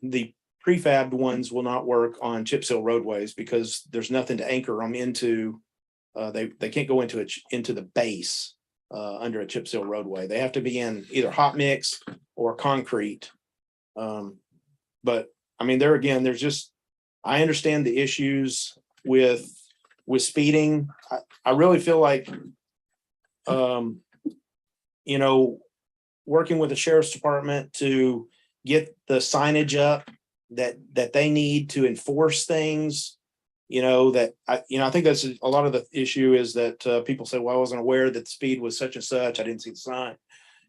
the prefabbed ones will not work on chip seal roadways because there's nothing to anchor them into. They can't go into the base under a chip seal roadway. They have to be in either hot mix or concrete. But I mean, there again, I understand the issues with speeding. I really feel like, working with the sheriff's department to get the signage up that they need to enforce things, I think that's a lot of the issue is that people say, well, I wasn't aware that the speed was such and such. I didn't see the sign.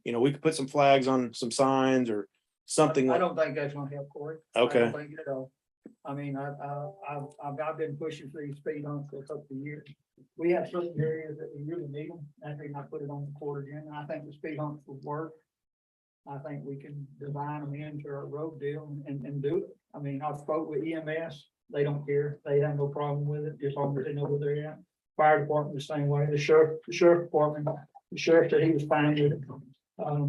We could put some flags on some signs or something. I don't think that's gonna help, Corey. Okay. I don't think it at all. I mean, I've been pushing for these speed humps for a couple of years. We have certain areas that we really need them. I think I put it on the quarter again. I think the speed humps will work. I think we can design them into our road deal and do it. I mean, I've spoke with EMS. They don't care. They have no problem with it, just long as they know where they're at. Fire department the same way. The sheriff department, the sheriff said he was fine with it.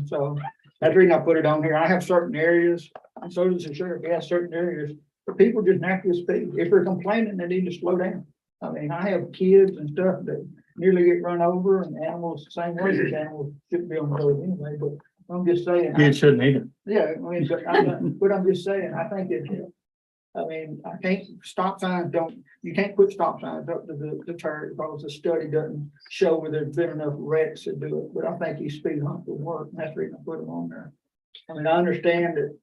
So that's the reason I put it on here. I have certain areas, and so does the sheriff. He has certain areas, but people just naturally speed. If they're complaining, they need to slow down. I mean, I have kids and stuff that nearly get run over, and animals the same way. These animals shouldn't be on the road anyway, but I'm just saying. You shouldn't either. Yeah, I mean, but I'm just saying, I think it, I mean, I can't, stop signs you can't put stop signs up to the deterrent because the study doesn't show where there's been enough wrecks to do it, but I think these speed humps will work, and that's the reason I put them on there. I mean, I understand that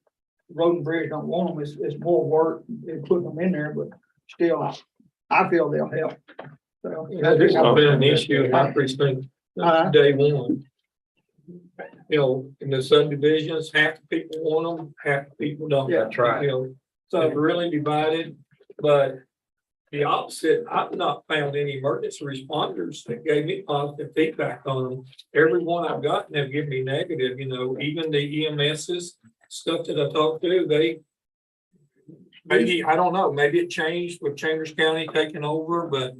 road and bridge don't want them, it's more work in putting them in there, but still, I feel they'll help. So, There's been an issue in my precinct since day one. You know, in the subdivisions, half the people want them, half the people don't. Yeah, That's right. You know, so it's really divided, but the opposite, I've not found any emergency responders that gave me positive feedback on them. Every one I've gotten have given me negative, you know, even the EMSs, stuff that I talked to, maybe, I don't know, maybe it changed with Chambers County taking over, but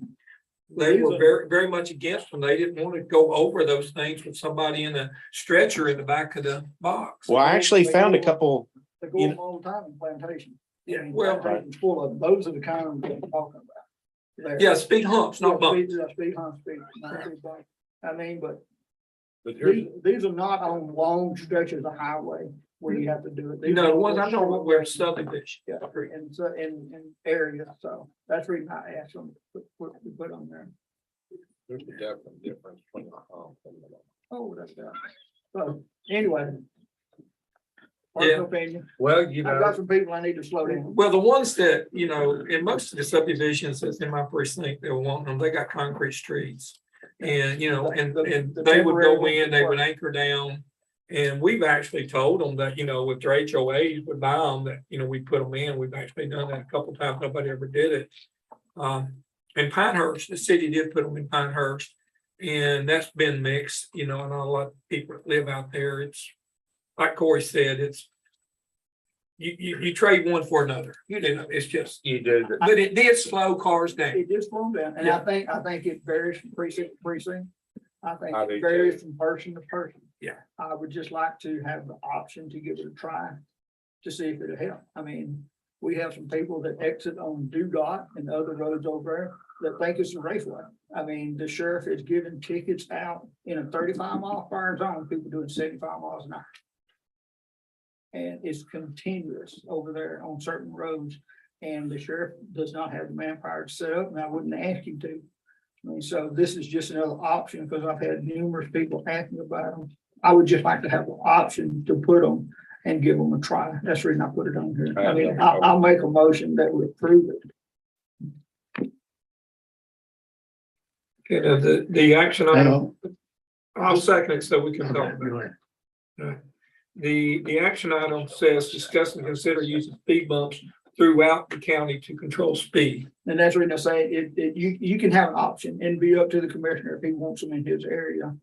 they were very, very much against them. They didn't want to go over those things with somebody in a stretcher in the back of the box. Well, I actually found a couple. They go up all the time in plantation. Yeah, well, Plantation's full of them. Those are the kind of things I'm talking about. There. yeah, speed humps, not bumps. Speed humps, not speed bumps. I mean, but But here's, these are not on long stretches of highway where you have to do it. These You know, are the ones I'm talking about short- were subdivision. Yeah, and so in areas, so that's the reason I asked them to put on there. there's a definite difference between the hump and the. Oh, that's that. So anyway. Yeah. Personal opinion. Well, you I've know, got some people I need to slow down. well, the ones that, you know, in most of the subdivisions that's in my precinct, they were wanting them, they got concrete streets. And, you know, and they would go in, they would anchor down. And we've actually told them that, you know, if their HOAs would buy them, that, you know, we put them in. We've actually done that a couple times. Nobody ever did it. In Pinehurst, the city did put them in Pinehurst. And that's been mixed, you know, and a lot of people that live out there. It's like Corey said, it's you trade one for another. You know, it's just You do. but it did slow cars down. It just slowed down, and Yeah. I think it varies from precinct to precinct. I think I do it too. varies from person to person. Yeah. I would just like to have the option to give it a try to see if it'll help. I mean, we have some people that exit on Dugott and other roads over there that think it's a raceway. I mean, the sheriff is giving tickets out in a 35-mile-per-hour zone, people doing 75 miles an hour. And it's continuous over there on certain roads. And the sheriff does not have the manpower to set up, and I wouldn't ask him to. I mean, so this is just another option, because I've had numerous people asking about them. I would just like to have the option to put them and give them a try. That's the reason I put it on here. I mean, I'll make a motion that would approve it. You know, the action I item, know. I'll second it so we can talk about it. The action item says discuss and consider using speed bumps throughout the county to control speed. And that's the reason I say you can have an option and be up to the commissioner if he wants them in his area.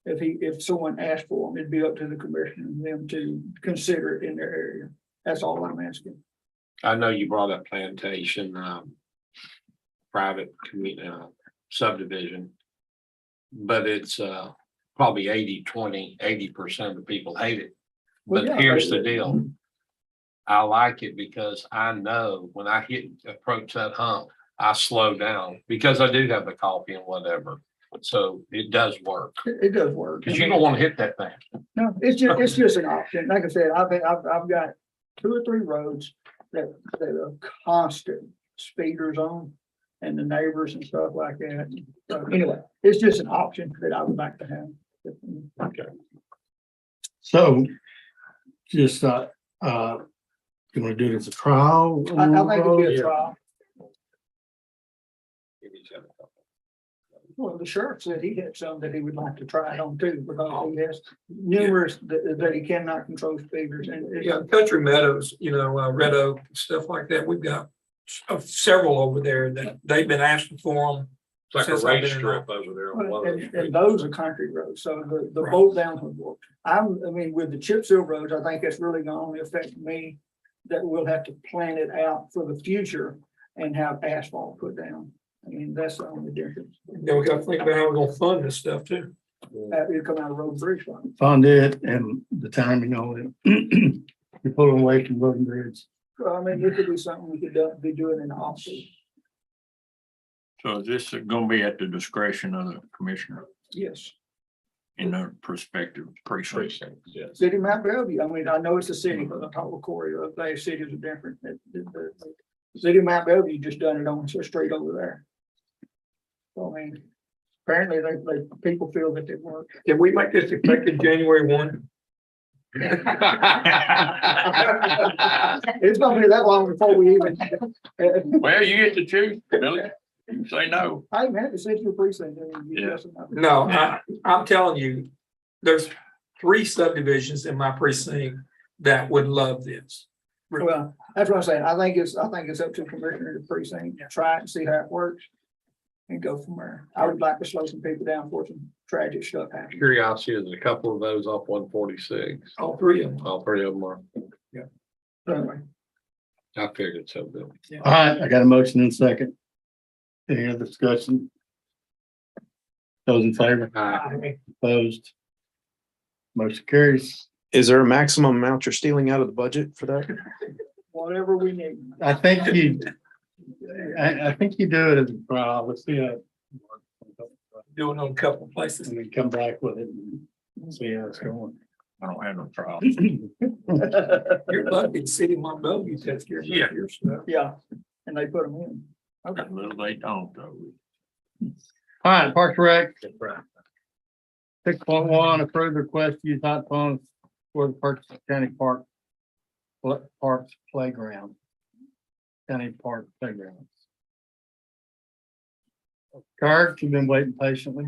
If someone asks for them, it'd be up to the commissioner and them to consider it in their area. That's all I'm asking. I know you brought up plantation, private subdivision. But it's probably 80-20, 80% of the people hate it. Well, But yeah, here's the deal. I like it because I know when I approach that hump, I slow down because I do have the coffee and whatever. So it does work. It does work. Because you don't want to hit that thing. No, it's just an option. Like I said, I've got 2 or 3 roads that are constant speeders on, and the neighbors and stuff like that. So anyway, it's just an option that I would like to have. Okay. So just, you want to do it as a trial? I think it'll be a trial. Well, the sheriff said he had some that he would like to try it on too, because he has numerous that he cannot control speeders. And Yeah, Country Meadows, you know, Red Oak, stuff like that. We've got of several over there that they've been asking for them. It's like a since I've race been in strip over there. on one of those And those are country roads, so the Right. both down from work. I mean, with the chip seal roads, I think that's really gonna only affect me. That we'll have to plan it out for the future and have asphalt put down. I mean, that's the only difference. Then we gotta think about how we're gonna fund this stuff too. It'll come out of road and bridge fund. Fund it and the timing on it. You're pulling away from road and bridge. So, I mean, it could be something we could be doing in the office. So is this gonna be at the discretion of the commissioner Yes. in the prospective precinct? Yes. City Mount Bellevue, I mean, I know it's a city, but I talked with Corey the other day, cities are different. The City of Mount Bellevue just done it on, so straight over there. So, I mean, apparently people feel that they work. Can we make this effective January 1? It's gonna be that long before we even. Well, you get to choose, Billy. You say no. I man, it's your precinct. I mean, you Yeah. just- No, I'm telling you, there's 3 subdivisions in my precinct that would love this. Well, that's what I'm saying. I think it's up to the commissioner to precinct, try it and see how it works. And go from there. I would like to slow some people down for some tragic stuff happening. Curiosity, is a couple of those off 146. All 3 of them. All 3 of them are. So anyway, I figured so, Bill. All right, I got a motion in second. Any other discussion? Those in favor? Opposed? Motion carries. Is there a maximum amount you're stealing out of the budget for that? whatever we need. I think you do it as a trial. Let's see. Do it on a couple of places. And then come back with it and see how it's going. I don't have no trial. You're lucky the city of Mont Bellevue takes care of your stuff. Yeah, and they put them in. Okay. Little they don't though. All right, Parks and Rec. 6.1, approve the request to use hot funds for the Perkins County Parks Playground. County Park Playgrounds. Kurt, you've been waiting patiently.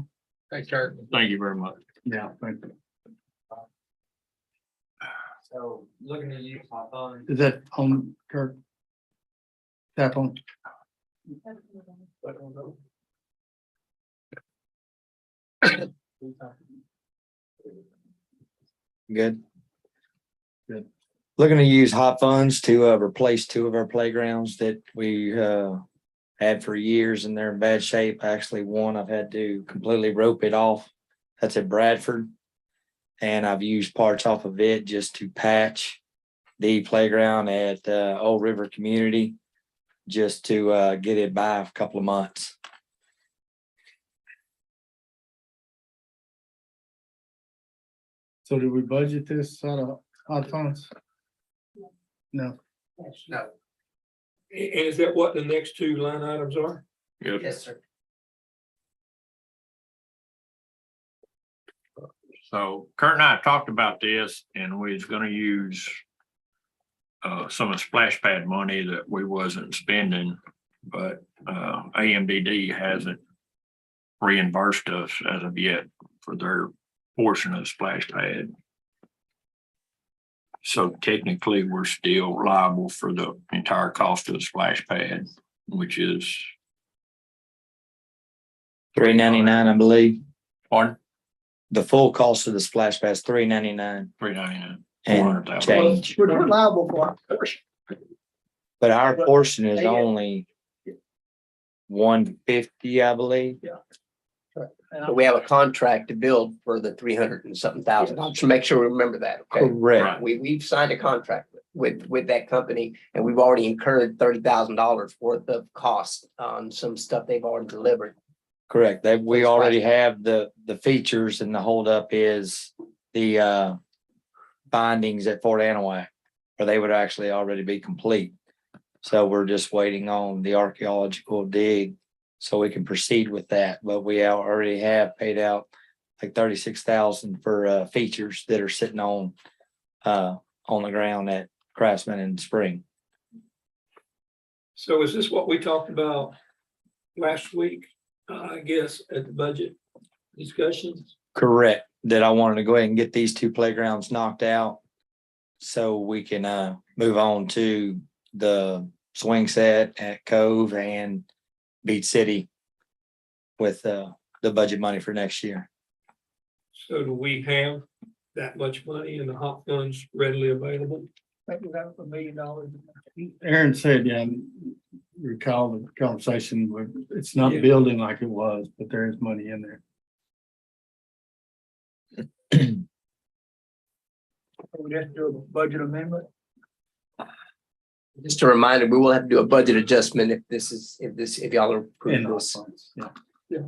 Thanks, Kurt. Thank you very much. Yeah, thank you. So looking to use my phone. Is that on Kurt? Tap on. Good. Good. Looking to use hot funds to replace 2 of our playgrounds that we had for years and they're in bad shape. Actually, one I've had to completely rope it off. That's at Bradford. And I've used parts off of it just to patch the playground at Old River Community, just to get it by a couple of months. So did we budget this out of hot funds? No. No. And is that what the next 2 line items are? Yes. sir. So Kurt and I talked about this and we was gonna use some of the splash pad money that we wasn't spending, but AMDD hasn't reimbursed us as of yet for their portion of the splash pad. So technically, we're still liable for the entire cost of the splash pad, which is $3.99, I believe. Pardon? The full cost of the splash pad is $3.99 $3.99. and change. We're liable for our portion. But our portion is only $150, I believe. But we have a contract to build for the 300 and something thousand. So make sure we remember that. Okay. Correct. We've signed a contract with that company and we've already incurred $30,000 worth of cost on some stuff they've already delivered. Correct. We already have the features, and the holdup is the bindings at Fort Anahuac, or they would actually already be complete. So we're just waiting on the archaeological dig so we can proceed with that. But we already have paid out like $36,000 for features that are sitting on the ground at Craftsman and Spring. So is this what we talked about last week? I guess at the budget discussions. Correct. That I wanted to go ahead and get these 2 playgrounds knocked out so we can move on to the swing set at Cove and Beach City with the budget money for next year. So do we have that much money in the hot funds readily available? I think we got $1 million. Aaron said, yeah, recall the conversation, but it's not Yeah. building like it was, but there is money in there. We have to do a budget amendment. Just a reminder, we will have to do a budget adjustment if y'all approve In this. hot funds, yeah.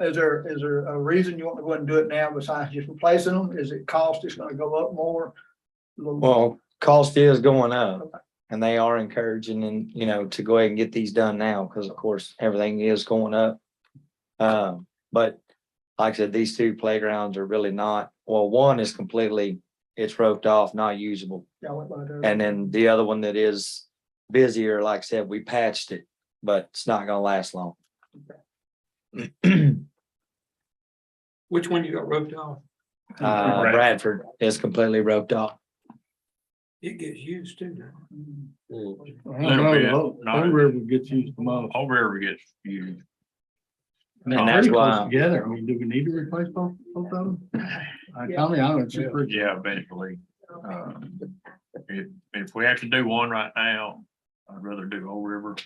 Is there a reason you want to go ahead and do it now besides just replacing them? Is it cost? It's gonna go up more? Well, cost is going up and they are encouraging and, you know, to go ahead and get these done now because of course everything is going up. But like I said, these two playgrounds are really not, well, one is completely, it's roped off, not usable. Yeah, I went by there. And then the other one that is busier, like I said, we patched it, but it's not gonna last long. Which one you got roped off? Bradford is completely roped off. It gets used too. I don't know, Old River gets used the most. Old River gets used. And that's why- Together, I mean, do we need to replace both of them? Tell me, I don't know. Yeah, eventually. If we have to do one right now, I'd rather do Old River,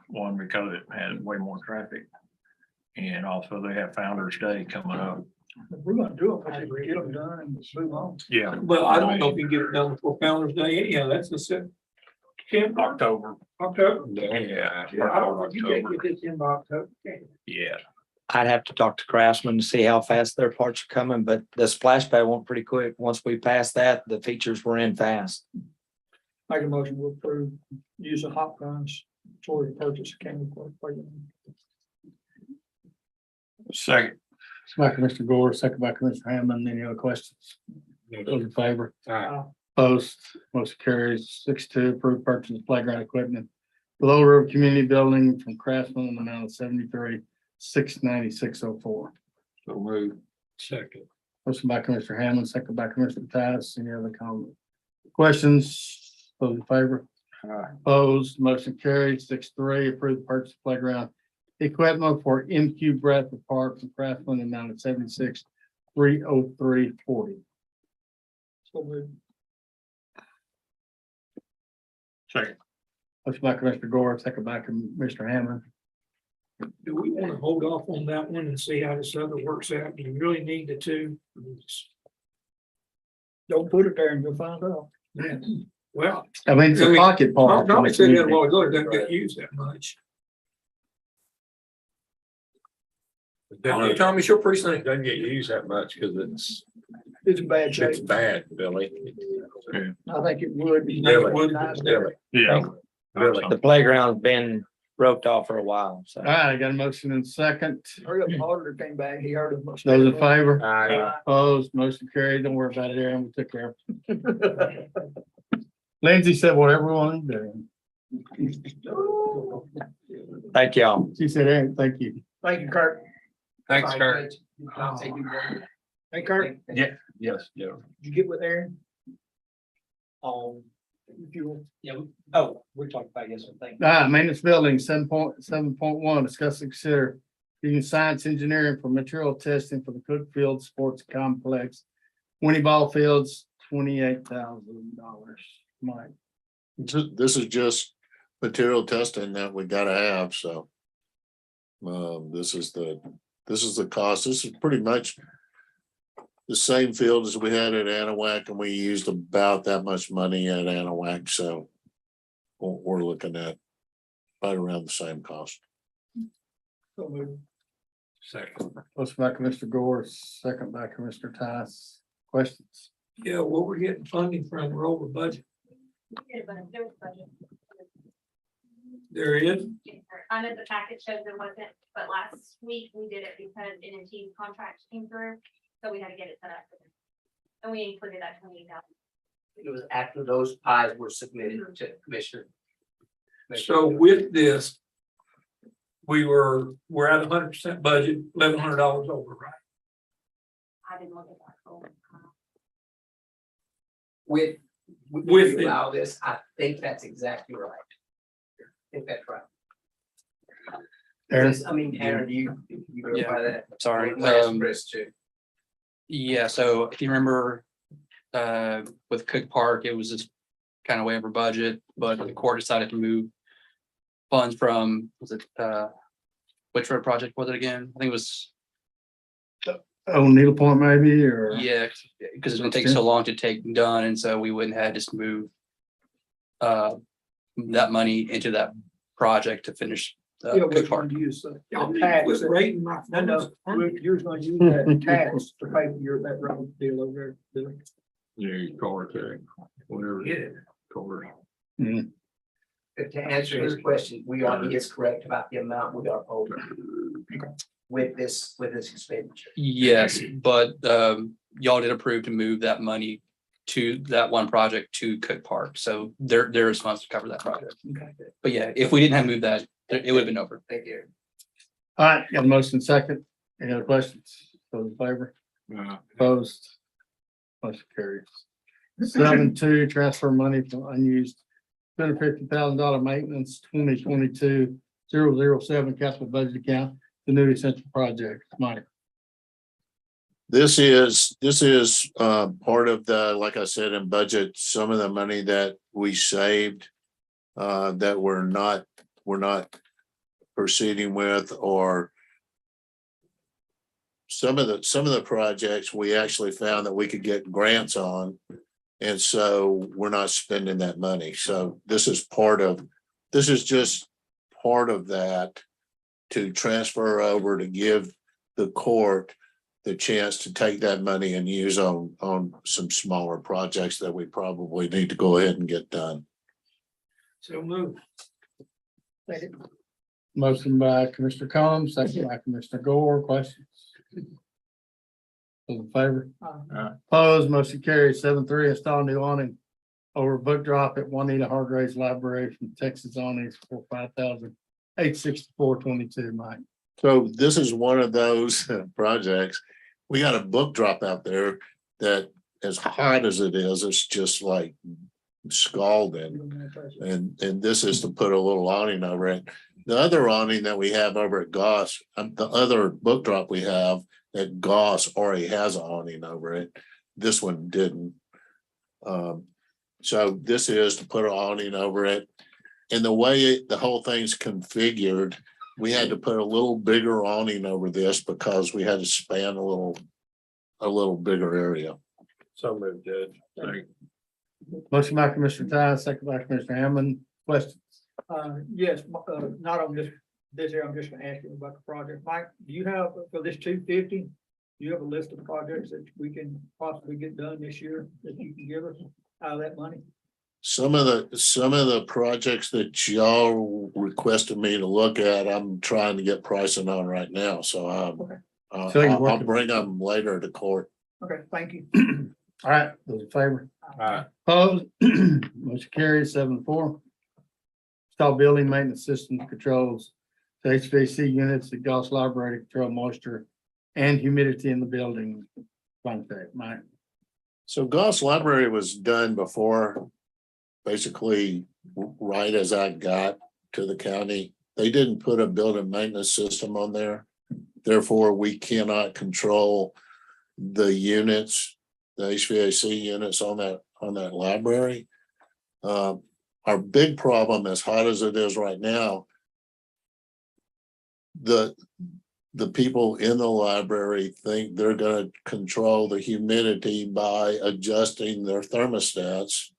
one because it has way more traffic. And also they have Founder's Day coming up. If we're gonna do it, let's just get them done and move on. Yeah. Well, I don't know if you can get it done before Founder's Day anyhow. That's the 10th October. October. Yeah. I don't know if you can get this in by October. Yeah. I'd have to talk to Craftsman to see how fast their parts are coming, but the splash pad went pretty quick. Once we passed that, the features were in fast. Make a motion to approve use of hot funds for the purchase of chemical. Second. By Commissioner Gore, second by Commissioner Hammond. Any other questions? Those in favor? Opposed, motion carries 6-2, approved purchase of playground equipment. Below River Community Building from Craftsman in the amount of $73,696.04. So move. Second. Motion by Commissioner Hammond, second by Commissioner Tice. Any other comment? Questions? Those in favor? Opposed, motion carries 6-3, approved purchase of playground equipment for MQ Bradford Park from Craftsman in the amount of $76,303.40. So moved. Second. Motion by Commissioner Gore, second by Commissioner Hammond. Do we want to hold off on that one and see how this other works out? Do you really need the two? Don't put it there and you'll find out. Well. I mean, it's a pocket park. Tommy said that a while ago, it doesn't get used that much. Tommy's your precinct. Doesn't get used that much because it's in bad shape. bad, Billy. I think it would be. Yeah. Really, the playground's been roped off for a while, so. All right, I got a motion and second. Hurry up, the auditor came back. He heard of us. Those in favor? Opposed, motion carried. Don't worry about it, Aaron. We took care of it. Lindsay said whatever we want to do. Thank y'all. She said, Aaron, thank you. Thank you, Kurt. Thanks, Kurt. Hey, Kurt. Yeah, yes, yeah. Did you get with Aaron? We're talking about yes, thank Maintenance building, 7.1, discuss and consider using science engineering for material testing for the Cook Field Sports Complex. Winnie Ball Fields, $28,000. Mike. This is just material testing that we gotta have, so. This is the cost. This is pretty much the same field as we had at Anahuac, and we used about that much money at Anahuac, so we're looking at right around the same cost. So moved. Second. Motion by Commissioner Gore, second by Commissioner Tice. Questions? Yeah, what we're getting funding from, we're over budget. There is. I know the package shows there wasn't, but last week we did it because NNT's contract came through, so we had to get it set up for them. And we included that 28,000. It was after those pies were submitted to Commissioner. So with this, we're at 100% budget, $1,100 over, right? I didn't look at that. With With it. allow this, I think that's exactly right. I think that's right. Aaron? I mean, Aaron, you verify that? Sorry. Chris too. Yeah, so if you remember, with Cook Park, it was just kind of way over budget, but the court decided to move funds from, was it, which road project was it again? I think it was, Oh, Needle Point maybe, or? yeah, because it's gonna take so long to take done, and so we wouldn't have just move that money into that project to finish Yeah, we're Cook Park. going to use Y'all the need tax. to quit rating my No, you're going to use that tax to pay for your, that road deal over there. Billy. Yeah, car tag, whatever. Yeah. Car. To answer his question, he is correct about the amount we are over with this expenditure. Yes, but y'all did approve to move that money to that one project to Cook Park, so they're responsible to cover that project. Okay. But yeah, if we didn't have moved that, it would have been over. Thank you. All right, got a motion second. Any other questions? Those in favor? Opposed? Motion carries. 7.2, transfer money from unused $250,000 maintenance 2022-007 capital budget account to new essential project. Mike. This is part of the, like I said, in budget, some of the money that we saved that we're not proceeding with, or some of the projects we actually found that we could get grants on. And so we're not spending that money. So this is just part of that to transfer over to give the court the chance to take that money and use on some smaller projects that we probably need to go ahead and get done. So move. Motion by Commissioner Combs, second by Commissioner Gore. Questions? Those in favor? Opposed? Motion carries. 7.3, install new awning over book drop at Juanita Hargrave's Library from Texas Awnings for $5,864.22. Mike. So this is one of those projects. We got a book drop out there that, as hot as it is, it's just like scalding. And this is to put a little awning over it. The other awning that we have over at Goss, the other book drop we have at Goss already has an awning over it. This one didn't. So this is to put an awning over it. And the way the whole thing's configured, we had to put a little bigger awning over this because we had to span a little bigger area. So moved, Judge. Motion by Commissioner Ty, second by Commissioner Hammond. Questions? Yes, not on this here, I'm just gonna ask you about the project. Mike, do you have, for this 250, do you have a list of projects that we can possibly get done this year that you can give us out of that money? Some of the projects that y'all requested me to look at, I'm trying to get pricing on right now, so I'll bring them later to court. Okay, thank you. All right, those in favor? Opposed? Motion carries. 7.4. Install building maintenance systems controls to HVAC units at Goss Library to control moisture and humidity in the building. Contact, Mike. So Goss Library was done before, basically right as I got to the county. They didn't put a building maintenance system on there. Therefore, we cannot control the units, the HVAC units on that library. Our big problem, as hot as it is right now, the people in the library think they're going to control the humidity by adjusting their thermostats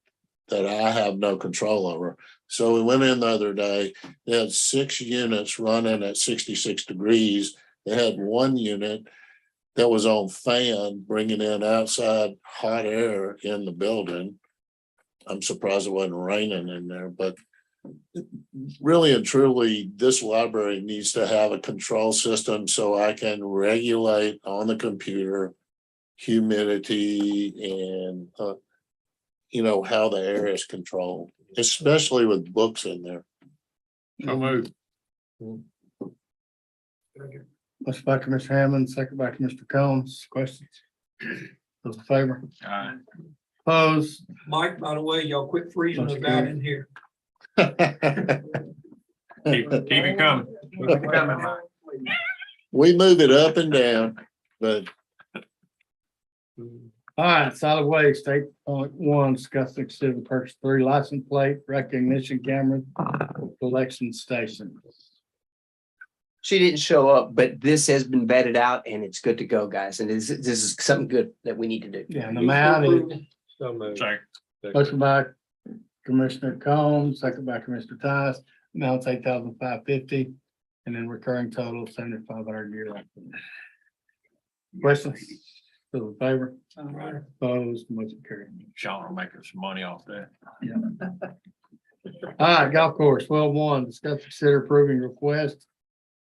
that I have no control over. So we went in the other day, they had 6 units running at 66 degrees. They had 1 unit that was on fan, bringing in outside hot air in the building. I'm surprised it wasn't raining in there, but really and truly, this library needs to have a control system so I can regulate on the computer humidity and how the air is controlled, especially with books in there. So moved. Motion by Commissioner Hammond, second by Commissioner Combs. Questions? Those in favor? Opposed? Mike, by the way, y'all quit freezing us out in here. Keep it coming. Keep it coming, Mike. We move it up and down, but All right, solid waste, 8.1, discuss and consider the purchase of 3 license plate recognition cameras for collection stations. She didn't show up, but this has been vetted out and it's good to go, guys. And this is something good that we need to do. Yeah, and the amount is Second. motion by Commissioner Combs, second by Commissioner Tice, amount's $8,550, and then recurring total $7,500 a year. Questions? Those in favor? Opposed, motion carried. Sean will make us some money off that. All right, golf course, 12-1, discuss, consider approving request.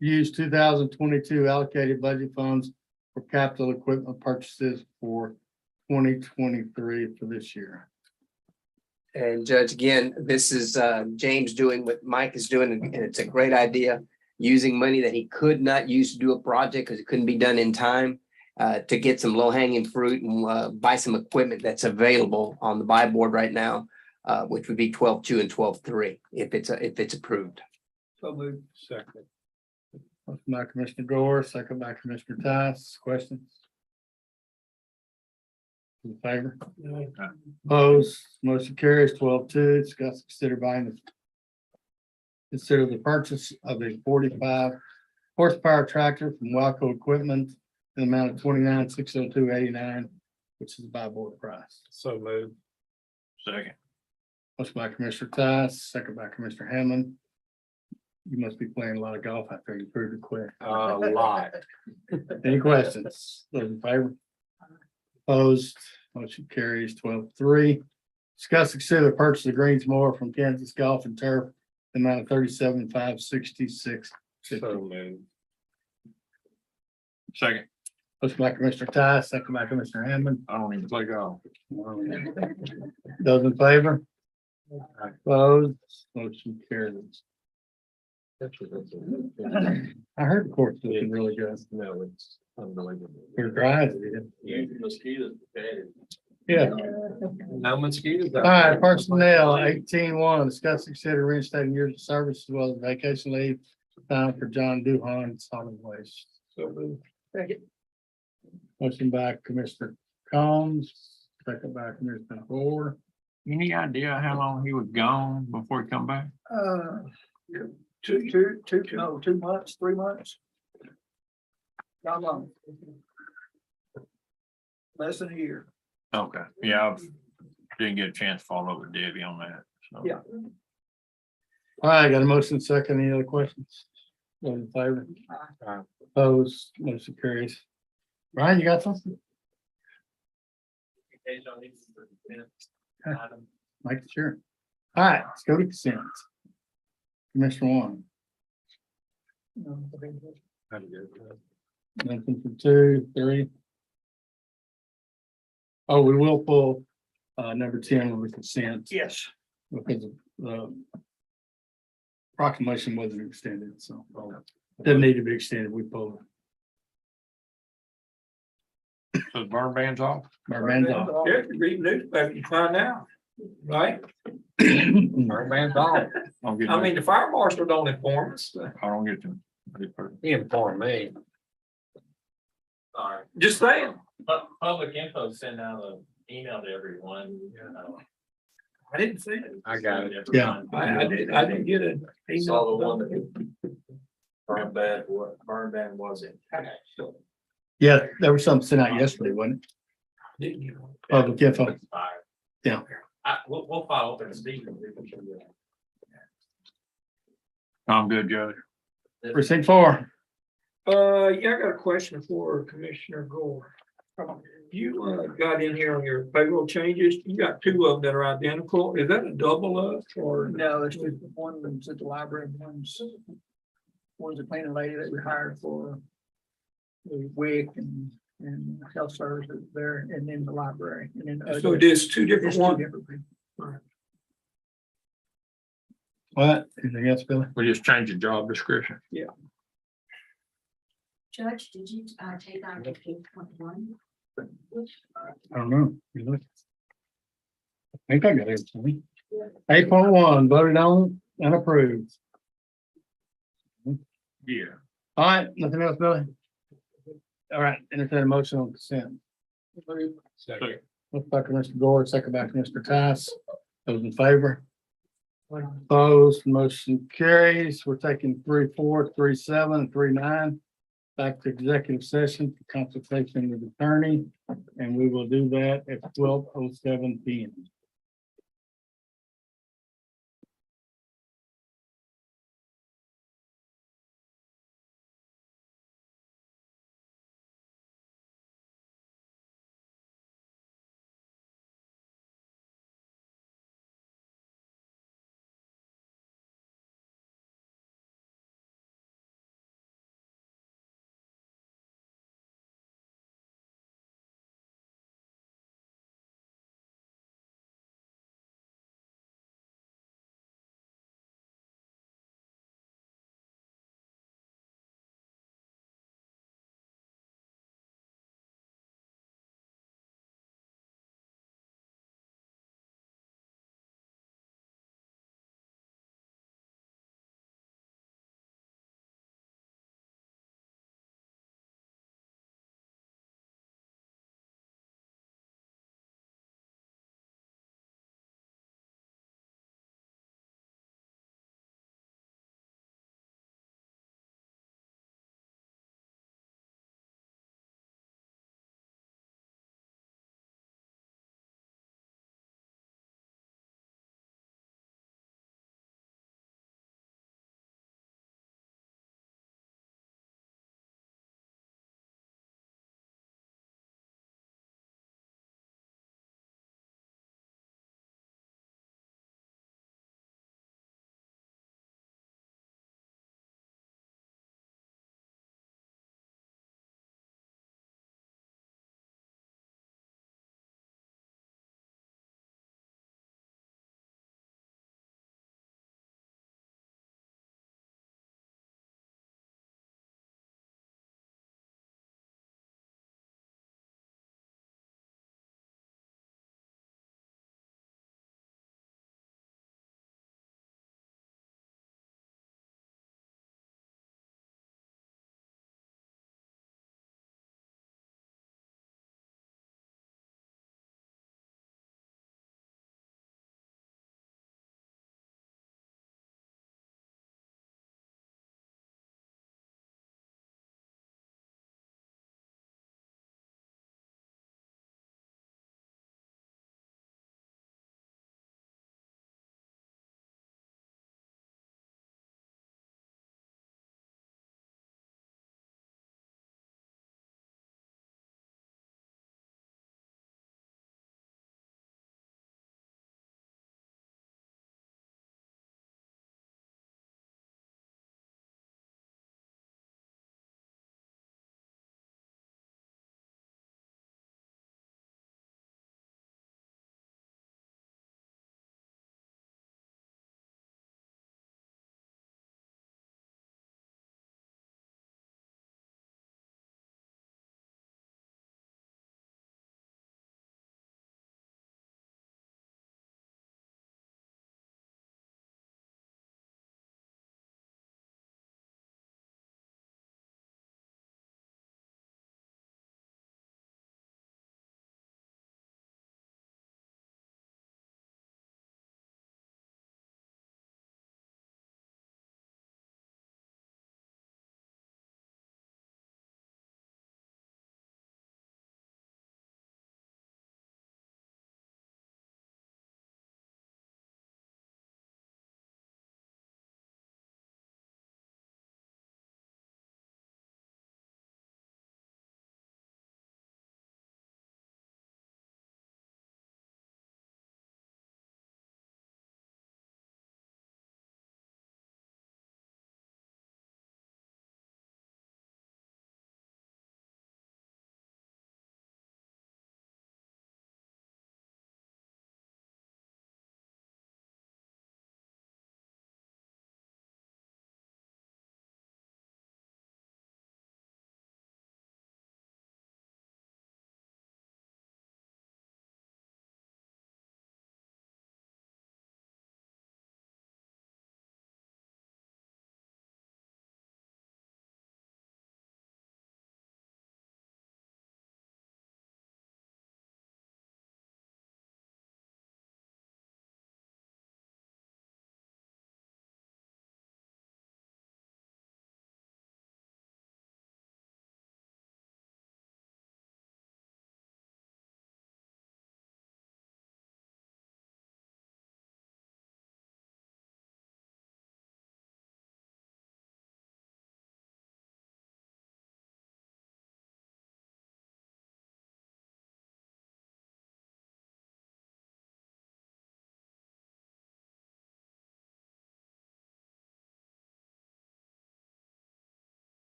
Use 2022 allocated budget funds for capital equipment purchases for 2023 for this year. And Judge, again, this is James doing what Mike is doing, and it's a great idea. Using money that he could not use to do a project because it couldn't be done in time, to get some low hanging fruit and buy some equipment that's available on the buy board right now, which would be 12.2 and 12.3 if it's approved. So moved. Second. Motion by Commissioner Gore, second by Commissioner Tice. Questions? In favor? Opposed, motion carries. 12-2, discuss, consider consider the purchase of a 45 horsepower tractor from Wildco Equipment in the amount of $29,602.89, which is the buy board price. So moved. Second. Motion by Commissioner Tice, second by Commissioner Hammond. You must be playing a lot of golf after you proved it quick. A lot. Any questions? Those in favor? Opposed, motion carries. 12-3. Discuss, consider the purchase of greens mower from Kansas Golf and Turf, the amount of $37,566. So moved. Second. Motion by Commissioner Tice, second by Commissioner Hammond. I don't even play golf. Those in favor? Opposed, motion carries. I heard the court's looking really good. No, it's unbelievable. They're dry as it is. Yeah. No mosquitoes. All right, personnel, 18-1, discuss, consider reinstating years of service as well as vacation leave time for John Duhan, solid waste. So moved. Motion by Commissioner Combs, second by Commissioner Gore. Any idea how long he was gone before he come back? 2 months, 3 months. Not long. Less than a year. Okay, yeah, I didn't get a chance to follow up with Debbie on that, so. Yeah. All right, got a motion second. Any other questions? Those in favor? Opposed, motion carries. Brian, you got something? Mike, sure. All right, let's go to consent. Commissioner Warren. Nothing for 2, 3. Oh, we will pull number 10 on the consent. Yes. Because the proclamation wasn't extended, so didn't need to be extended. We pulled it. So the burn ban's off? Our man's off. Yeah, you read newspaper, you find out, right? Burn man's off. I mean, the fire marshal don't inform us. I don't get to. He informed me. Sorry. Just saying. Public info sent out an email to everyone. I didn't see it. I got it. Yeah. I didn't get it. Saw the one that burn ban was intact. Yeah, there was something sent out yesterday, wasn't it? Didn't get one. Public info. Yeah. We'll follow up and see. I'm good, Judge. Precinct 4. Yeah, I got a question for Commissioner Gore. You got in here on your payroll changes. You got 2 of them that are identical. Is that a double up or? No, it's just one that's at the library, one's a cleaning lady that we hired for the WIC and health services there, and then the library, and then. So it is 2 different It's 2 ones? different people. What? Anything else, Billy? We just changed the job description. Yeah. Judge, did you take out the 8.1? I don't know. You look. I think I got it. 8.1, voted on and approved. Yeah. All right, nothing else, Billy? All right, entertain a motion on consent. Second. Look back to Mr. Gore, second back to Mr. Tice. Those in favor? Opposed, motion carries. We're taking 3.4, 3.7, 3.9 back to executive session for consultation with attorney, and we will do that at 12:07 p.m.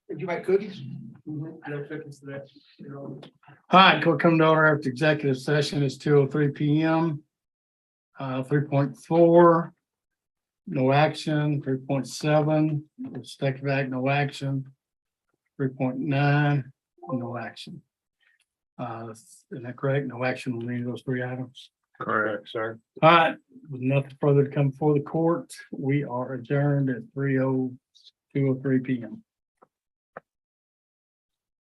Did you make cookies? No cookies today. You know. All right, court come to order after executive session is 2:03 PM. 3.4. No action. 3.7. Respective act, no action. 3.9, no action. Is that correct? No action on any of those three items. Correct, sir. All right, with nothing further to come before the court, we are adjourned at 2:03 PM.